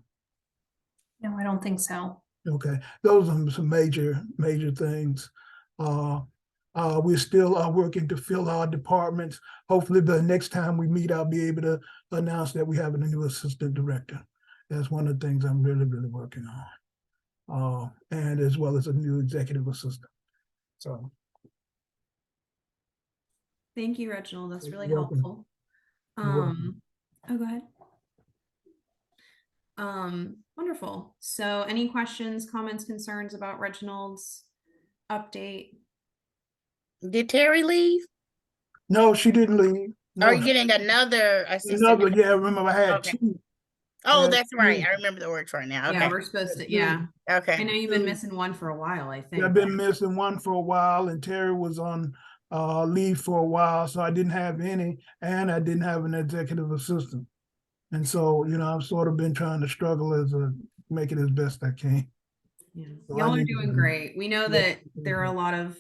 No, I don't think so. Okay, those are some major things. We're still working to fill our departments. Hopefully, the next time we meet, I'll be able to announce that we have a new assistant director. That's one of the things I'm really working on. And as well as a new executive assistant. So Thank you, Reginald. That's You're really welcome. helpful. You're welcome. Oh, go ahead. Wonderful. So any questions, comments, concerns about Reginald's update? Did Terry leave? no, she didn't leave. Are No, you getting another assistant? another. Yeah, remember I had Okay. two. Oh, Yeah, that's right. two. I remember the words right now. Yeah, Okay. we're supposed to, Two. yeah. I Okay. know you've been Two. missing one for a while, I think. I've been missing one for a while, and Terry was on leave for a while, so I didn't have any, and I didn't have an executive assistant. And so, I've sort of been trying to struggle make it as best I can. Yeah. So Y'all I are need doing to- great. We know Yeah. that there are a lot of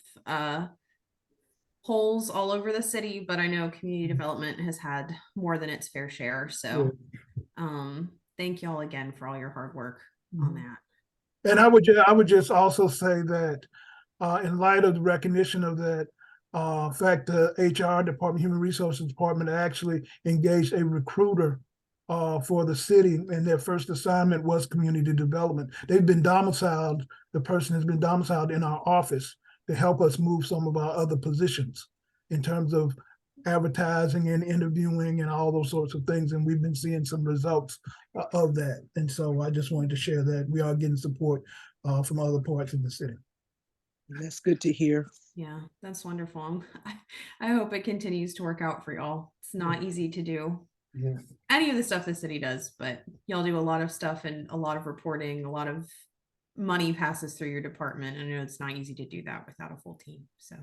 holes all over the city, but I know community development has had more than its fair share. So thank y'all again for all your hard work on that. And I would just also say that in light of the recognition of that fact, the HR department, Human Resources Department actually engaged a recruiter for the city, and their first assignment was community development. They've been domiciled, the person has been domiciled in our office to help us move some of our other positions in terms of advertising and interviewing and all those sorts of things. And we've been seeing some results of that. And so I just wanted to share that we are getting support from other parts of the city. That's good to hear. Yeah, that's wonderful. I hope it continues to work out for y'all. It's not easy to do Yeah. any of the stuff the city does, but y'all do a lot of stuff and a lot of reporting, a lot of money passes through your department. I know it's not easy to do that without a full team. So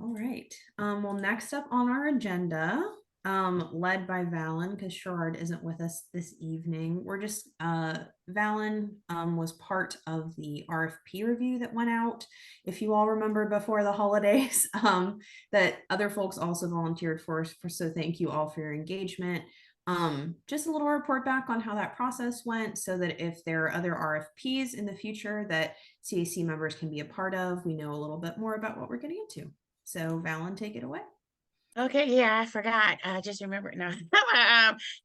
all right. Well, next up on our agenda, led by Valen, because Sherrod isn't with us this evening. We're just Valen was part of the RFP review that went out. If you all remember before the holidays, that other folks also volunteered for, so thank you all for your engagement. Just a little report back on how that process went, so that if there are other RFPs in the future that CAC members can be a part of, we know a little bit more about what we're getting into. So Valen, take it away. Okay, yeah, I forgot. I just remembered now.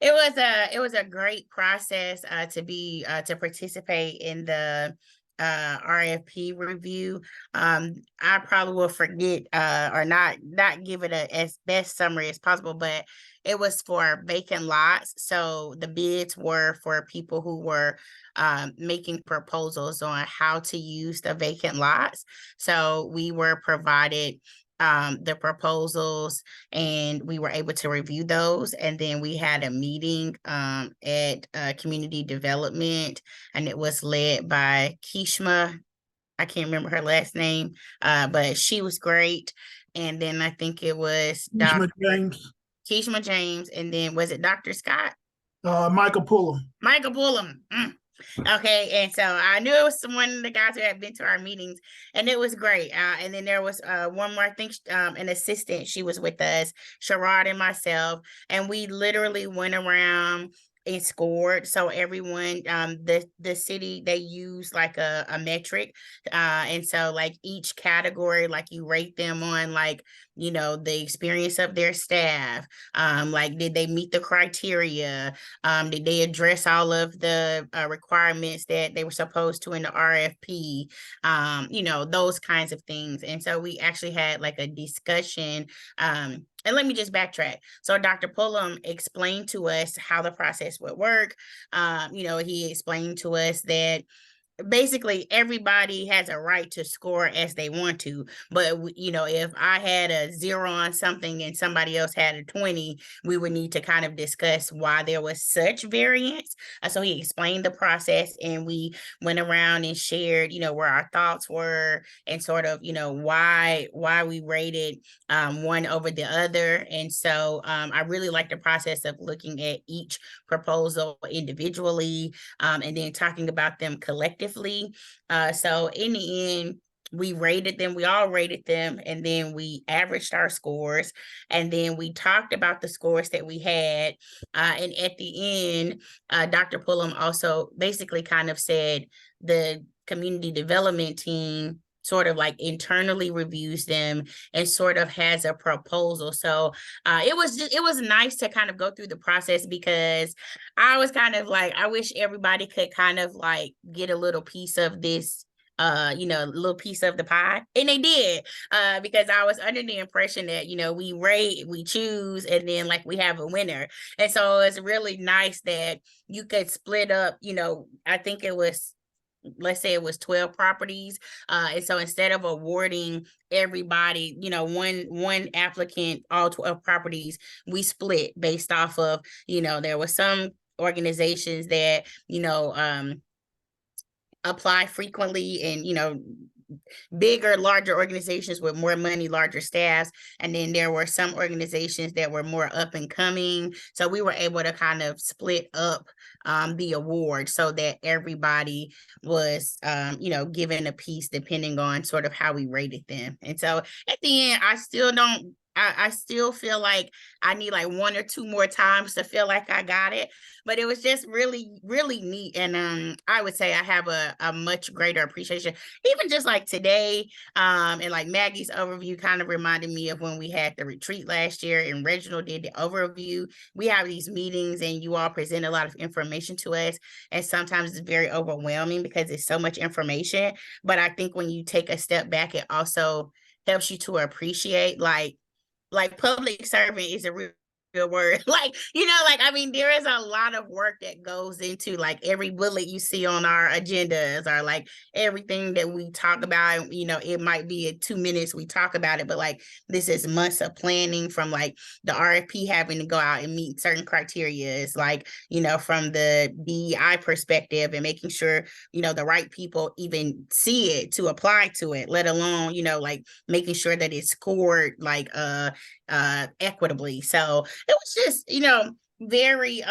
It was a great process to participate in the RFP review. I probably will forget or not give it a as best summary as possible, but it was for vacant lots. So the bids were for people who were making proposals on how to use the vacant lots. So we were provided the proposals, and we were able to review those. And then we had a meeting at community development, and it was led by Kishma. I can't remember her last name, but she was great. And then I think it was Kishma James. Kishma James, and then was it Dr. Scott? Michael Pullum. Michael Pullum. Okay, and so I knew it was one of the guys who had been to our meetings, and it was great. And then there was one more, I think, an assistant. She was with us, Sherrod and myself, and we literally went around and scored. So everyone, the city, they use like a metric, and so like each category, like you rate them on like, the experience of their staff, like did they meet the criteria, did they address all of the requirements that they were supposed to in the RFP, those kinds of things. And so we actually had like a discussion. And let me just backtrack. So Dr. Pullum explained to us how the process would work. He explained to us that basically everybody has a right to score as they want to, but if I had a 0 on something and somebody else had a 20, we would need to kind of discuss why there was such variance. So he explained the process, and we went around and shared where our thoughts were, and sort of why we rated one over the other. And so I really like the process of looking at each proposal individually, and then talking about them collectively. So in the end, we all rated them, and then we averaged our scores, and then we talked about the scores that we had. And at the end, Dr. Pullum also basically kind of said the community development team sort of like internally reviews them and sort of has a proposal. So it was nice to kind of go through the process, because I was kind of like, I wish everybody could kind of like get a little piece of this you know, a little piece of the pie. And they did, because I was under the impression that, you know, we rate, we choose, and then like we have a winner. And so it's really nice that you could split up, you know, I think it was, let's say it was 12 properties. And so instead of awarding everybody, you know, one applicant, all 12 properties, we split based off of, you know, there was some organizations that, you know, apply frequently, and, you know, bigger, larger organizations with more money, larger staffs. And then there were some organizations that were more up and coming. So we were able to kind of split up the award so that everybody was, you know, given a piece depending on sort of how we rated them. And so at the end, I still feel like I need like 1 or 2 more times to feel like I got it. But it was just really, really neat. And I would say I have a much greater appreciation, even just like today. And like Maggie's overview kind of reminded me of when we had the retreat last year and Reginald did the overview. We have these meetings and you all present a lot of information to us. And sometimes it's very overwhelming because it's so much information. But I think when you take a step back, it also helps you to appreciate like public servant is a real word. Like, you know, like, I mean, there is a lot of work that goes into like every bullet you see on our agendas, or like everything that we talk about. You know, it might be in 2 minutes we talk about it, but like this is months of planning, from like the RFP having to go out and meet certain criteria. It's like, you know, from the DEI perspective and making sure, you know, the right people even see it to apply to it, let alone, you know, like making sure that it's scored like equitably. So it was just, you know, very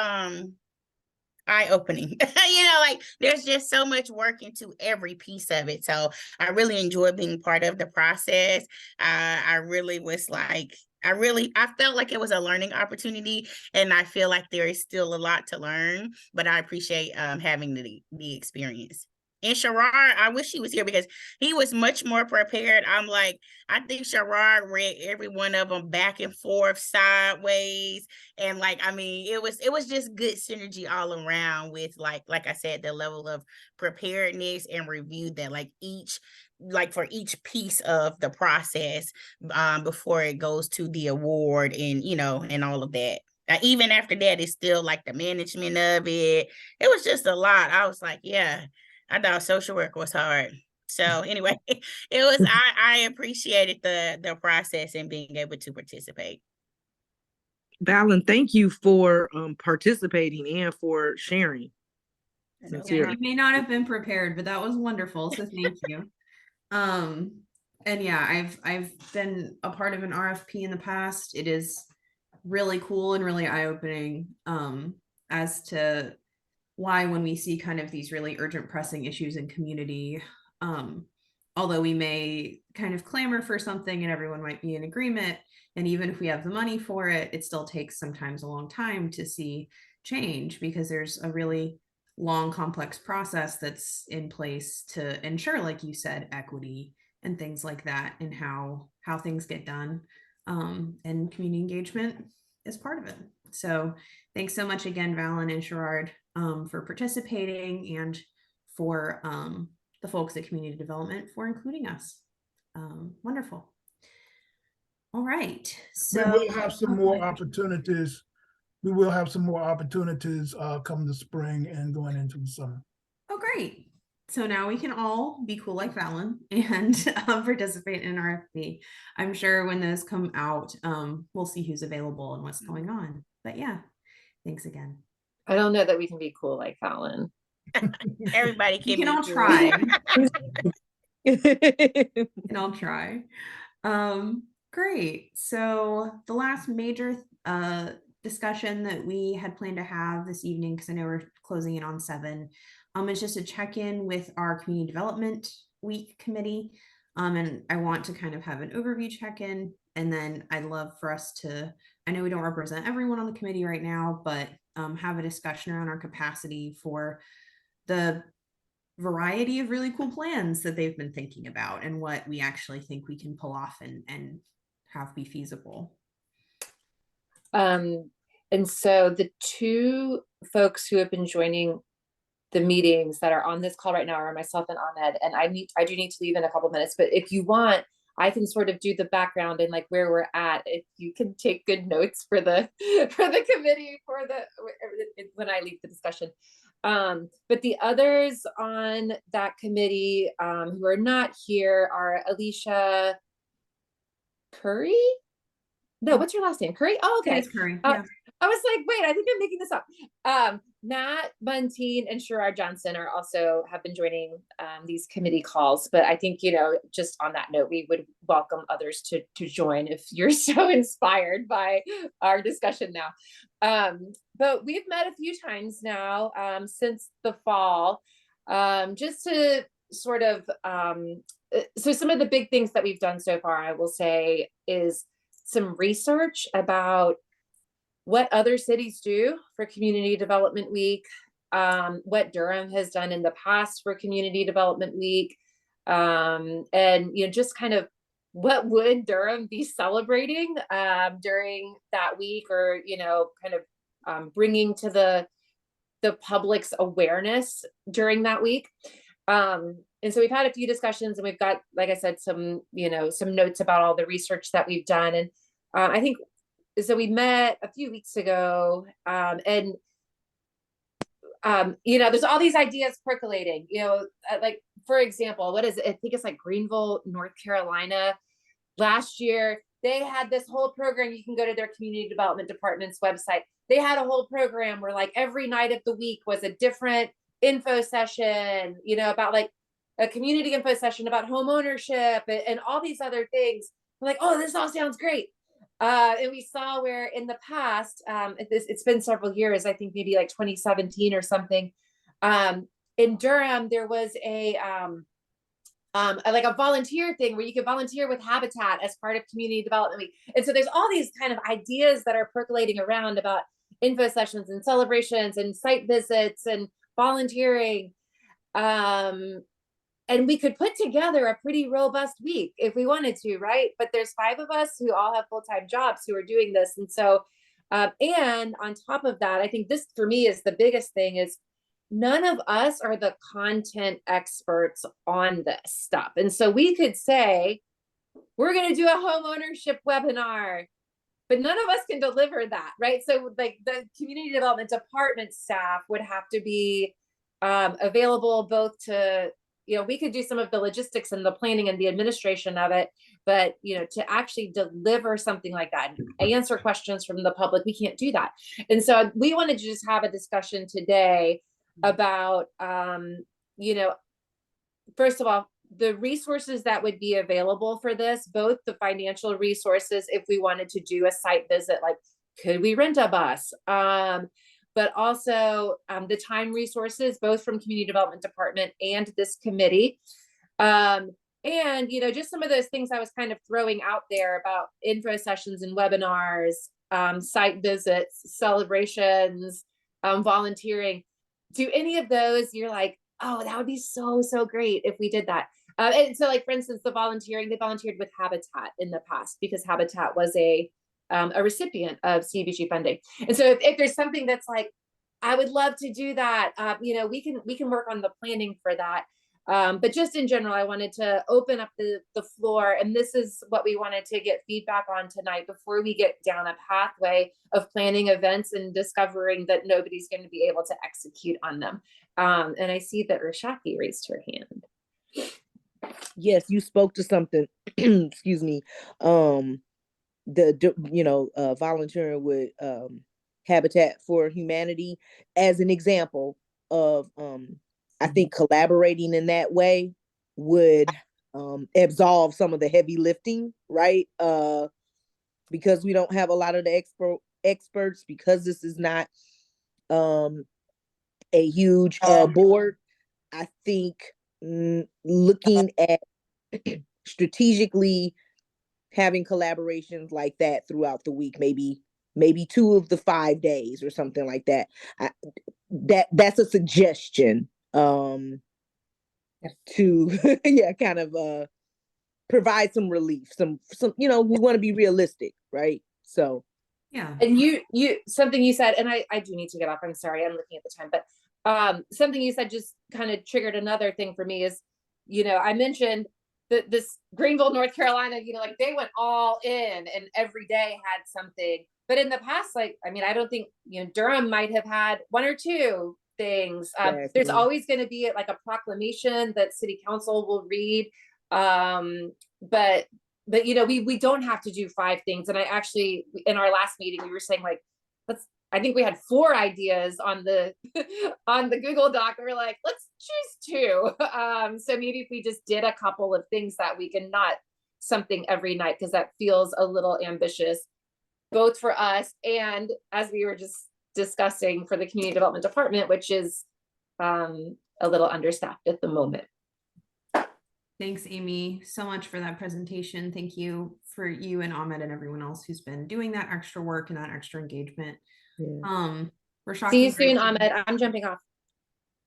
eye-opening. You know, like there's just so much work into every piece of it. So I really enjoyed being part of the process. I really was like, I felt like it was a learning opportunity, and I feel like there is still a lot to learn, but I appreciate having the experience. And Sherrod, I wish he was here because he was much more prepared. I'm like, I think Sherrod read every one of them back and forth, sideways. And like, I mean, it was just good synergy all around with like I said, the level of preparedness and review that like for each piece of the process before it goes to the award, and, you know, and all of that. Even after that, it's still like the management of it. It was just a lot. I was like, yeah, I thought social work was hard. So anyway, it was, I appreciated the process and being able to participate. Valen, thank you for participating and for sharing. Yeah, Sincerely. you may not have been prepared, but that was wonderful. So thank you. And yeah, I've been a part of an RFP in the past. It is really cool and really eye-opening as to why, when we see kind of these really urgent pressing issues in community, although we may kind of clamor for something and everyone might be in agreement, and even if we have the money for it, it still takes sometimes a long time to see change, because there's a really long, complex process that's in place to ensure, like you said, equity and things like that, and how things get done. And community engagement is part of it. So thanks so much again, Valen and Sherrod, for participating, and for the folks at Community Development for including us. Wonderful. All right. So We will have some more opportunities. We will have some more opportunities come the spring and going into the summer. Oh, great. So now we can all be cool like Valen and participate in RFP. I'm sure when those come out, we'll see who's available and what's going on. But yeah, thanks again. I don't know that we can be cool like Fallon. Everybody We can be all cool. try. And I'll try. Great. So the last major discussion that we had planned to have this evening, because I know we're closing in on 7, is just a check-in with our Community Development Week committee. And I want to kind of have an overview check-in, and then I'd love for us to, I know we don't represent everyone on the committee right now, but have a discussion around our capacity for the variety of really cool plans that they've been thinking about, and what we actually think we can pull off and have be feasible. And so the 2 folks who have been joining the meetings that are on this call right now are myself and Ahmed, and I do need to leave in a couple minutes, but if you want, I can sort of do the background and like where we're at, if you can take good notes for the committee when I leave the discussion. But the others on that committee who are not here are Alicia Curry. No, what's your last name? Curry? Oh, okay. It's Curry. Yeah. I was like, wait, I think I'm making this up. Matt Bunteen and Sherrod Johnson have been joining these committee calls. But I think, just on that note, we would welcome others to join if you're so inspired by our discussion now. But we've met a few times now since the fall, just to sort of, so some of the big things that we've done so far, I will say, is some research about what other cities do for Community Development Week, what Durham has done in the past for Community Development Week, and just kind of what would Durham be celebrating during that week, or kind of bringing to the public's awareness during that week. And so we've had a few discussions, and we've got, like I said, some notes about all the research that we've done, and I think. So we met a few weeks ago, and there's all these ideas percolating, like, for example, what is it? I think it's like Greenville, North Carolina. Last year, they had this whole program. You can go to their community development department's website. They had a whole program where like every night of the week was a different info session, about like a community info session about home ownership and all these other things. I'm like, oh, this all sounds great. And we saw where in the past, it's been several years, I think maybe like 2017 or something, in Durham, there was a volunteer thing where you could volunteer with Habitat as part of Community Development Week. And so there's all these kind of ideas that are percolating around about info sessions and celebrations and site visits and volunteering. And we could put together a pretty robust week if we wanted to, right? But there's 5 of us who all have full-time jobs who are doing this. And so, and on top of that, I think this for me is the biggest thing is none of us are the content experts on this stuff. And so we could say, we're going to do a home ownership webinar, but none of us can deliver that, right? So like the community development department staff would have to be available both to, we could do some of the logistics and the planning and the administration of it, but, to actually deliver something like that and answer questions from the public, we can't do that. And so we wanted to just have a discussion today about, first of all, the resources that would be available for this, both the financial resources, if we wanted to do a site visit, like, could we rent a bus? But also the time resources, both from Community Development Department and this committee. And, just some of those things I was kind of throwing out there about info sessions and webinars, site visits, celebrations, volunteering. Do any of those, you're like, oh, that would be so great if we did that. And so like, for instance, they volunteered with Habitat in the past because Habitat was a recipient of CBG funding. And so if there's something that's like, I would love to do that, we can work on the planning for that. But just in general, I wanted to open up the floor, and this is what we wanted to get feedback on tonight before we get down a pathway of planning events and discovering that nobody's going to be able to execute on them. And I see that Rashaki raised her hand. Yes, you spoke to something, excuse me, volunteering with Habitat for Humanity as an example of, I think collaborating in that way would absolve some of the heavy lifting, right? Because we don't have a lot of the experts, because this is not a huge board. I think looking at strategically having collaborations like that throughout the week, maybe 2 of the 5 days or something like that. That's a suggestion to kind of provide some relief, some we want to be realistic, right? So yeah. And you something you said, and I do need to get off, I'm sorry, I'm looking at the time, but something you said just kind of triggered another thing for me is, I mentioned that this Greenville, North Carolina, like they went all in and every day had something. But in the past, like, I mean, I don't think, Durham might have had one or two things. There's Exactly. always going to be like a proclamation that city council will read. But we don't have to do 5 things. And I actually, in our last meeting, we were saying like, I think we had 4 ideas on the on the Google Doc. We were like, let's choose 2. So maybe if we just did a couple of things that week and not something every night, because that feels a little ambitious, both for us and, as we were just discussing, for the community development department, which is a little understaffed at the moment. Thanks, Amy, so much for that presentation. Thank you for you and Ahmed and everyone else who's been doing that extra work and that extra engagement. Yeah. We're See shocking. you soon, Ahmed. I'm jumping off.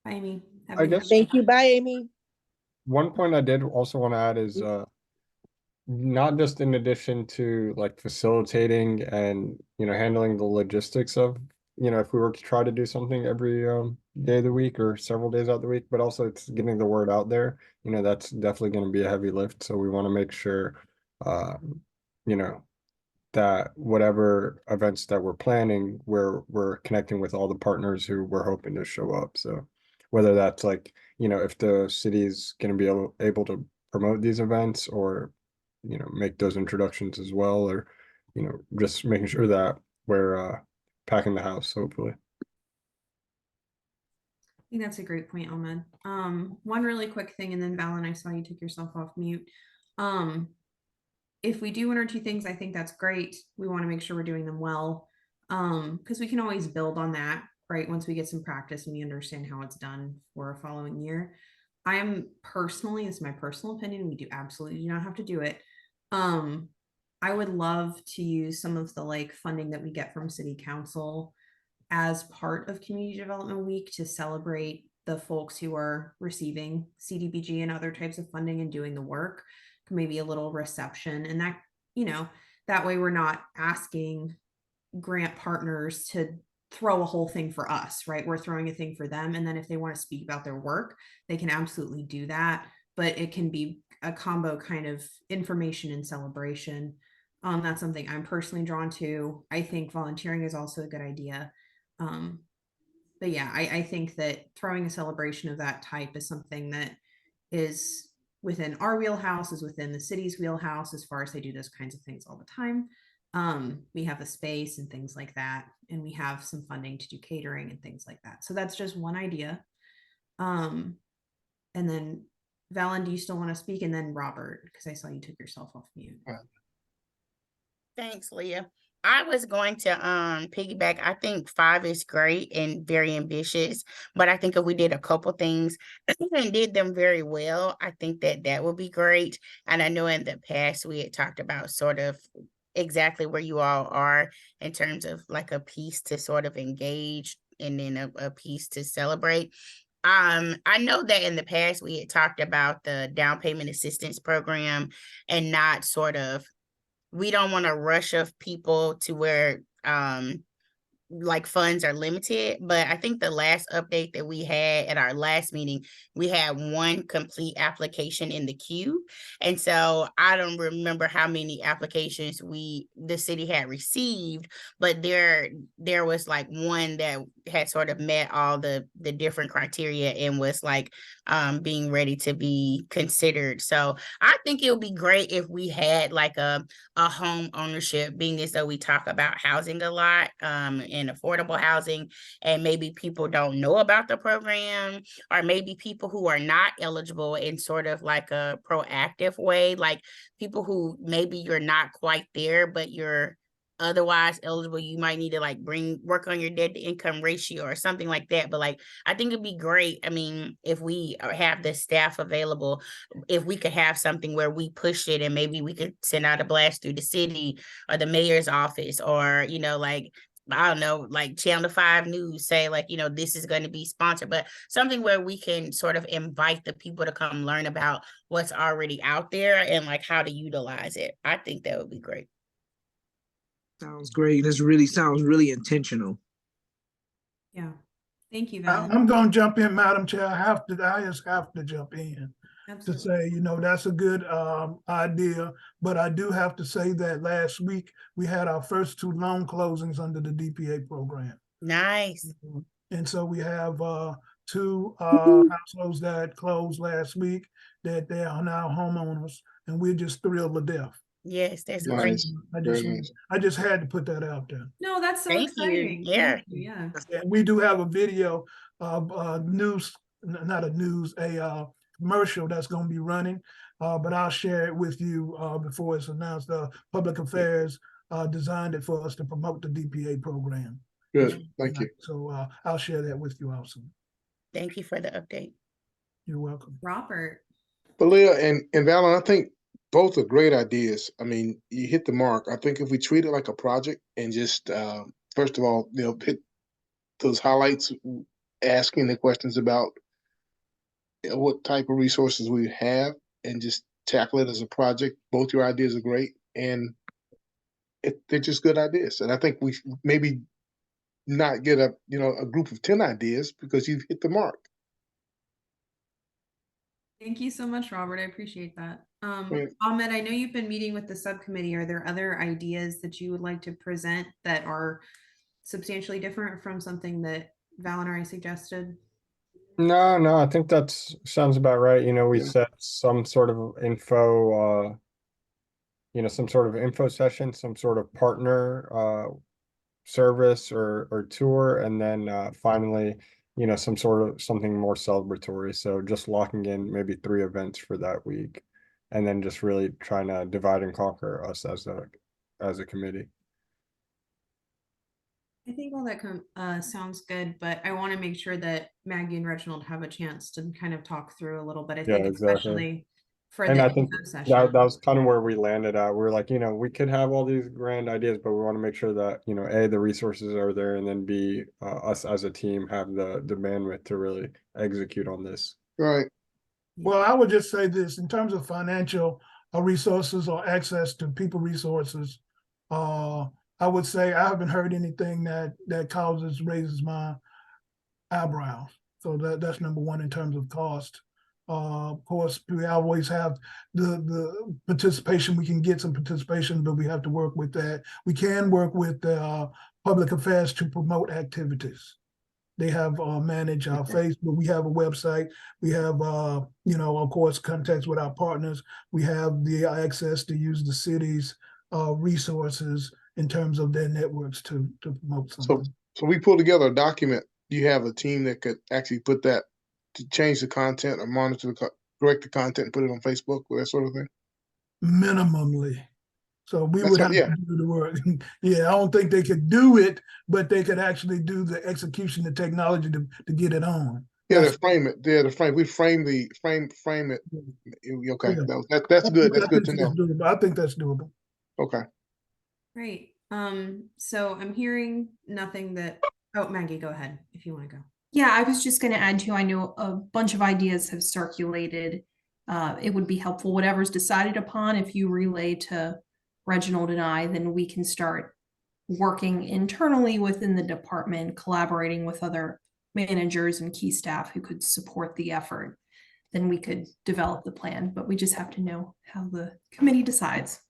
Bye, Amy. Have I a good guess- Thank you. Bye, Amy. One point I did also want to add is not just in addition to like facilitating and handling the logistics of if we were to try to do something every day of the week or several days out of the week, but also it's getting the word out there. That's definitely going to be a heavy lift. So we want to make sure that whatever events that we're planning, we're connecting with all the partners who we're hoping to show up. So whether that's like, if the city's going to be able to promote these events or, make those introductions as well, or, just making sure that we're packing the house, hopefully. I think that's a great point, Ahmed. One really quick thing, and then Valen, I saw you took yourself off mute. If we do 1 or 2 things, I think that's great. We want to make sure we're doing them well, because we can always build on that, right? Once we get some practice and we understand how it's done for a following year. I am personally, this is my personal opinion, we do absolutely do not have to do it. I would love to use some of the like funding that we get from city council as part of community development week to celebrate the folks who are receiving CDBG and other types of funding and doing the work. Maybe a little reception, and that that way we're not asking grant partners to throw a whole thing for us, right? We're throwing a thing for them, and then if they want to speak about their work, they can absolutely do that, but it can be a combo kind of information and celebration. That's something I'm personally drawn to. I think volunteering is also a good idea. But yeah, I think that throwing a celebration of that type is something that is within our wheelhouse, is within the city's wheelhouse, as far as they do those kinds of things all the time. We have the space and things like that, and we have some funding to do catering and things like that. So that's just one idea. And then Valen, do you still want to speak? And then Robert, because I saw you took yourself off mute. Thanks, Leah. I was going to piggyback. I think 5 is great and very ambitious, but I think if we did a couple things and did them very well, I think that would be great. And I know in the past we had talked about sort of exactly where you all are in terms of like a piece to sort of engage and then a piece to celebrate. I know that in the past we had talked about the down payment assistance program and not sort of, we don't want to rush of people to where like funds are limited, but I think the last update that we had at our last meeting, we had 1 complete application in the queue. And so I don't remember how many applications the city had received, but there was like 1 that had sort of met all the different criteria and was like being ready to be considered. So I think it would be great if we had like a home ownership, being as though we talk about housing a lot, and affordable housing, and maybe people don't know about the program, or maybe people who are not eligible in sort of like a proactive way, like people who maybe you're not quite there, but you're otherwise eligible. You might need to like work on your debt to income ratio or something like that. But like, I think it'd be great. I mean, if we have the staff available, if we could have something where we push it and maybe we could send out a blast through the city or the mayor's office, or, like, I don't know, like Channel 5 News say like, this is going to be sponsored, but something where we can sort of invite the people to come learn about what's already out there and like how to utilize it. I think that would be great. Sounds great. This really sounds really intentional. Yeah, Thank you, Val. I'm gonna jump in, Madam Chair. I just have to jump in to Absolutely. say, that's a good idea. But I do have to say that last week we had our first 2 loan closings under the DPA program. Nice. And so we have 2 Woohoo. households that closed last week that they are now homeowners, and we're just thrilled to death. Yes, that's great. Nice. Very nice. I just had to put that out there. No, that's so Thank you. exciting. Yeah. Thank you. Yeah. And we do have a video of not a news, a commercial that's going to be running, but I'll share it with you before it's announced. Public Affairs designed it for us to promote the DPA program. Good. Thank you. So I'll share that with you also. Thank you for the update. You're welcome. Robert. But Leah and Valen, I think both are great ideas. I mean, you hit the mark. I think if we treat it like a project and just, first of all, hit those highlights, asking the questions about what type of resources we have and just tackle it as a project. Both your ideas are great, and they're just good ideas. And I think we maybe not get a group of 10 ideas because you've hit the mark. Thank you so much, Robert. I appreciate that. Right. Ahmed, I know you've been meeting with the subcommittee. Are there other ideas that you would like to present that are substantially different from something that Val and I suggested? No, I think that's sounds about right. We Yeah. set some sort of info, some sort of info session, some sort of partner service or tour, and then finally, some sort of something more celebratory. So just locking in maybe 3 events for that week, and then just really trying to divide and conquer us as a committee. I think all that sounds good, but I want to make sure that Maggie and Reginald have a chance to kind of talk through a little bit. I Yeah, think exactly. especially for And the I think info that session. that was kind of where we landed at. We were like, we could have all these grand ideas, but we want to make sure that, A, the resources are there, and then B, us as a team have the bandwidth to really execute on this. Right. Well, I would just say this in terms of financial resources or access to people resources. I would say I haven't heard anything that raises my eyebrows. So that's number one in terms of cost. Of course, we always have the participation. We can get some participation, but we have to work with that. We can work with public affairs to promote activities. They have managed our Facebook. We have a website. We have, of course, contacts with our partners. We have the access to use the city's resources in terms of their networks to promote something. So we pull together a document. You have a team that could actually put that to change the content or monitor correct the content and put it on Facebook or that sort of thing. Minimally. So we That's would right, have to do the work. Yeah, I don't think they could do it, but they could actually do the execution, the technology to get it on. Yeah, That's- to frame it. Yeah, to frame. We frame it. Okay, Yeah. that's good. That's good to know. I think that's doable. Okay. Great. So I'm hearing nothing that, oh, Maggie, go ahead if you want to go. Yeah, I was just going to add to, I know a bunch of ideas have circulated. It would be helpful, whatever's decided upon, if you relay to Reginald and I, then we can start working internally within the department, collaborating with other managers and key staff who could support the effort. Then we could develop the plan, but we just have to know how the committee decides.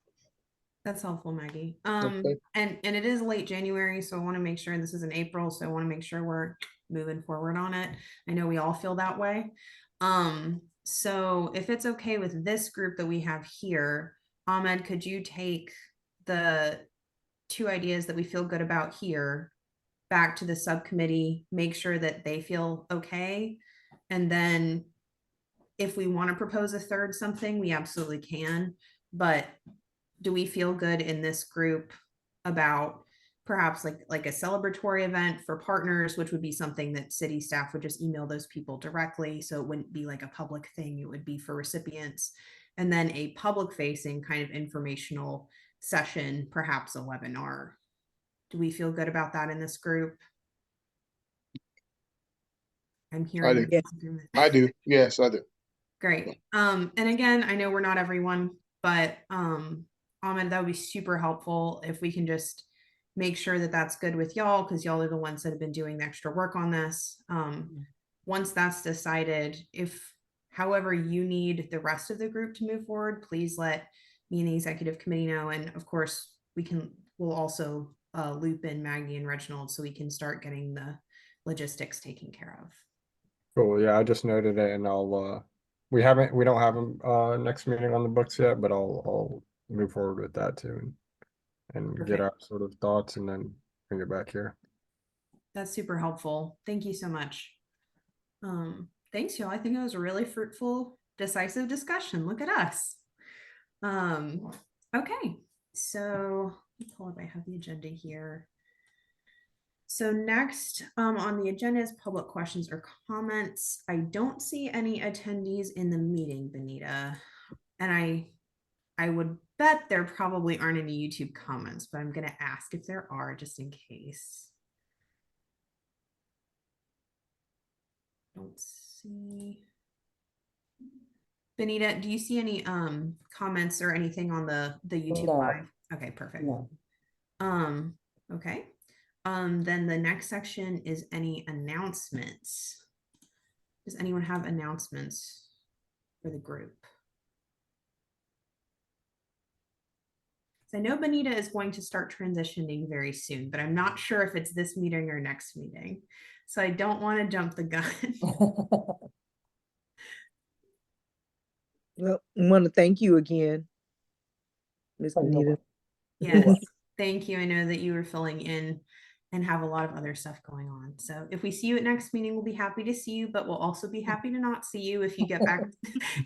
That's helpful, Maggie. Okay. And it is late January, so I want to make sure, and this is in April, so I want to make sure we're moving forward on it. I know we all feel that way. So if it's okay with this group that we have here, Ahmed, could you take the 2 ideas that we feel good about here back to the subcommittee, make sure that they feel okay, and then if we want to propose a third something, we absolutely can. But do we feel good in this group about perhaps like a celebratory event for partners, which would be something that city staff would just email those people directly, so it wouldn't be like a public thing, it would be for recipients, and then a public facing kind of informational session, perhaps a webinar. Do we feel good about that in this group? I'm hearing. I do. Yes, I do. Great. And again, I know we're not everyone, but Ahmed, that would be super helpful if we can just make sure that that's good with y'all, because y'all are the ones that have been doing the extra work on this. Once that's decided, if however you need the rest of the group to move forward, please let me and the executive committee know. And of course, we'll also loop in Maggie and Reginald so we can start getting the logistics taken care of. Cool. Yeah, I just noted it, and I'll we don't have a next meeting on the books yet, but I'll move forward with that too, and get Perfect. our sort of thoughts and then bring it back here. That's super helpful. Thank you so much. Thanks, y'all. I think it was a really fruitful, decisive discussion. Look at us. Okay, so let me pull up. I have the agenda here. So next on the agenda is public questions or comments. I don't see any attendees in the meeting, Benita, and I would bet there probably aren't any YouTube comments, but I'm going to ask if there are just in case. Don't see. Benita, do you see any comments or anything on the YouTube No. live? Okay, perfect. No. Okay. Then the next section is any announcements. Does anyone have announcements for the group? So I know Benita is going to start transitioning very soon, but I'm not sure if it's this meeting or next meeting. So I don't want to jump the gun. Well, I want to thank you again, Ms. Oh, no Benita. Yes, thank you. I know that you were filling in and have a lot of other stuff going on. So if we see you at next meeting, we'll be happy to see you, but we'll also be happy to not see you if you get back,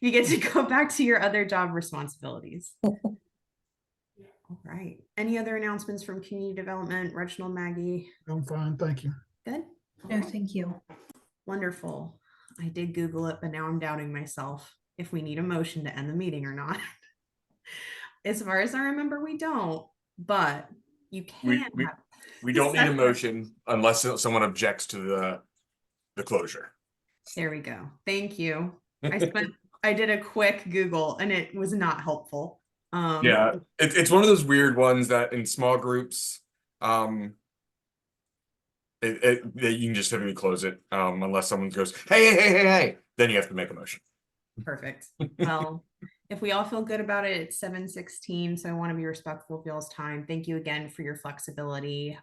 you get to go back to your other job responsibilities. All right. Any other announcements from community development? Reginald, Maggie? I'm fine, thank you. Good. No, thank you. Wonderful. I did Google it, but now I'm doubting myself if we need a motion to end the meeting or not. As far as I remember, we don't, but you can. We don't need a motion unless someone objects to the closure. There we go. Thank you. I did a quick Google and it was not helpful. Yeah, it's one of those weird ones that in small groups, you can just simply close it unless someone goes, hey, then you have to make a motion. Perfect. Well, if we all feel good about it, it's 7:16, so I want to be respectful of y'all's time. Thank you again for your flexibility.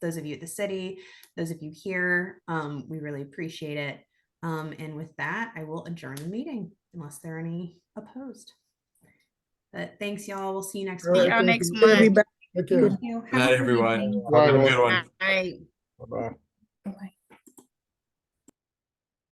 Those of you at the city, those of you here, we really appreciate it. And with that, I will adjourn the meeting unless there are any opposed. But thanks, y'all. We'll see you next All See week. right, y'all thank next you. month. Take care. Thank you. Good night, everyone. Bye, Have a everyone. good one. All right. Bye-bye.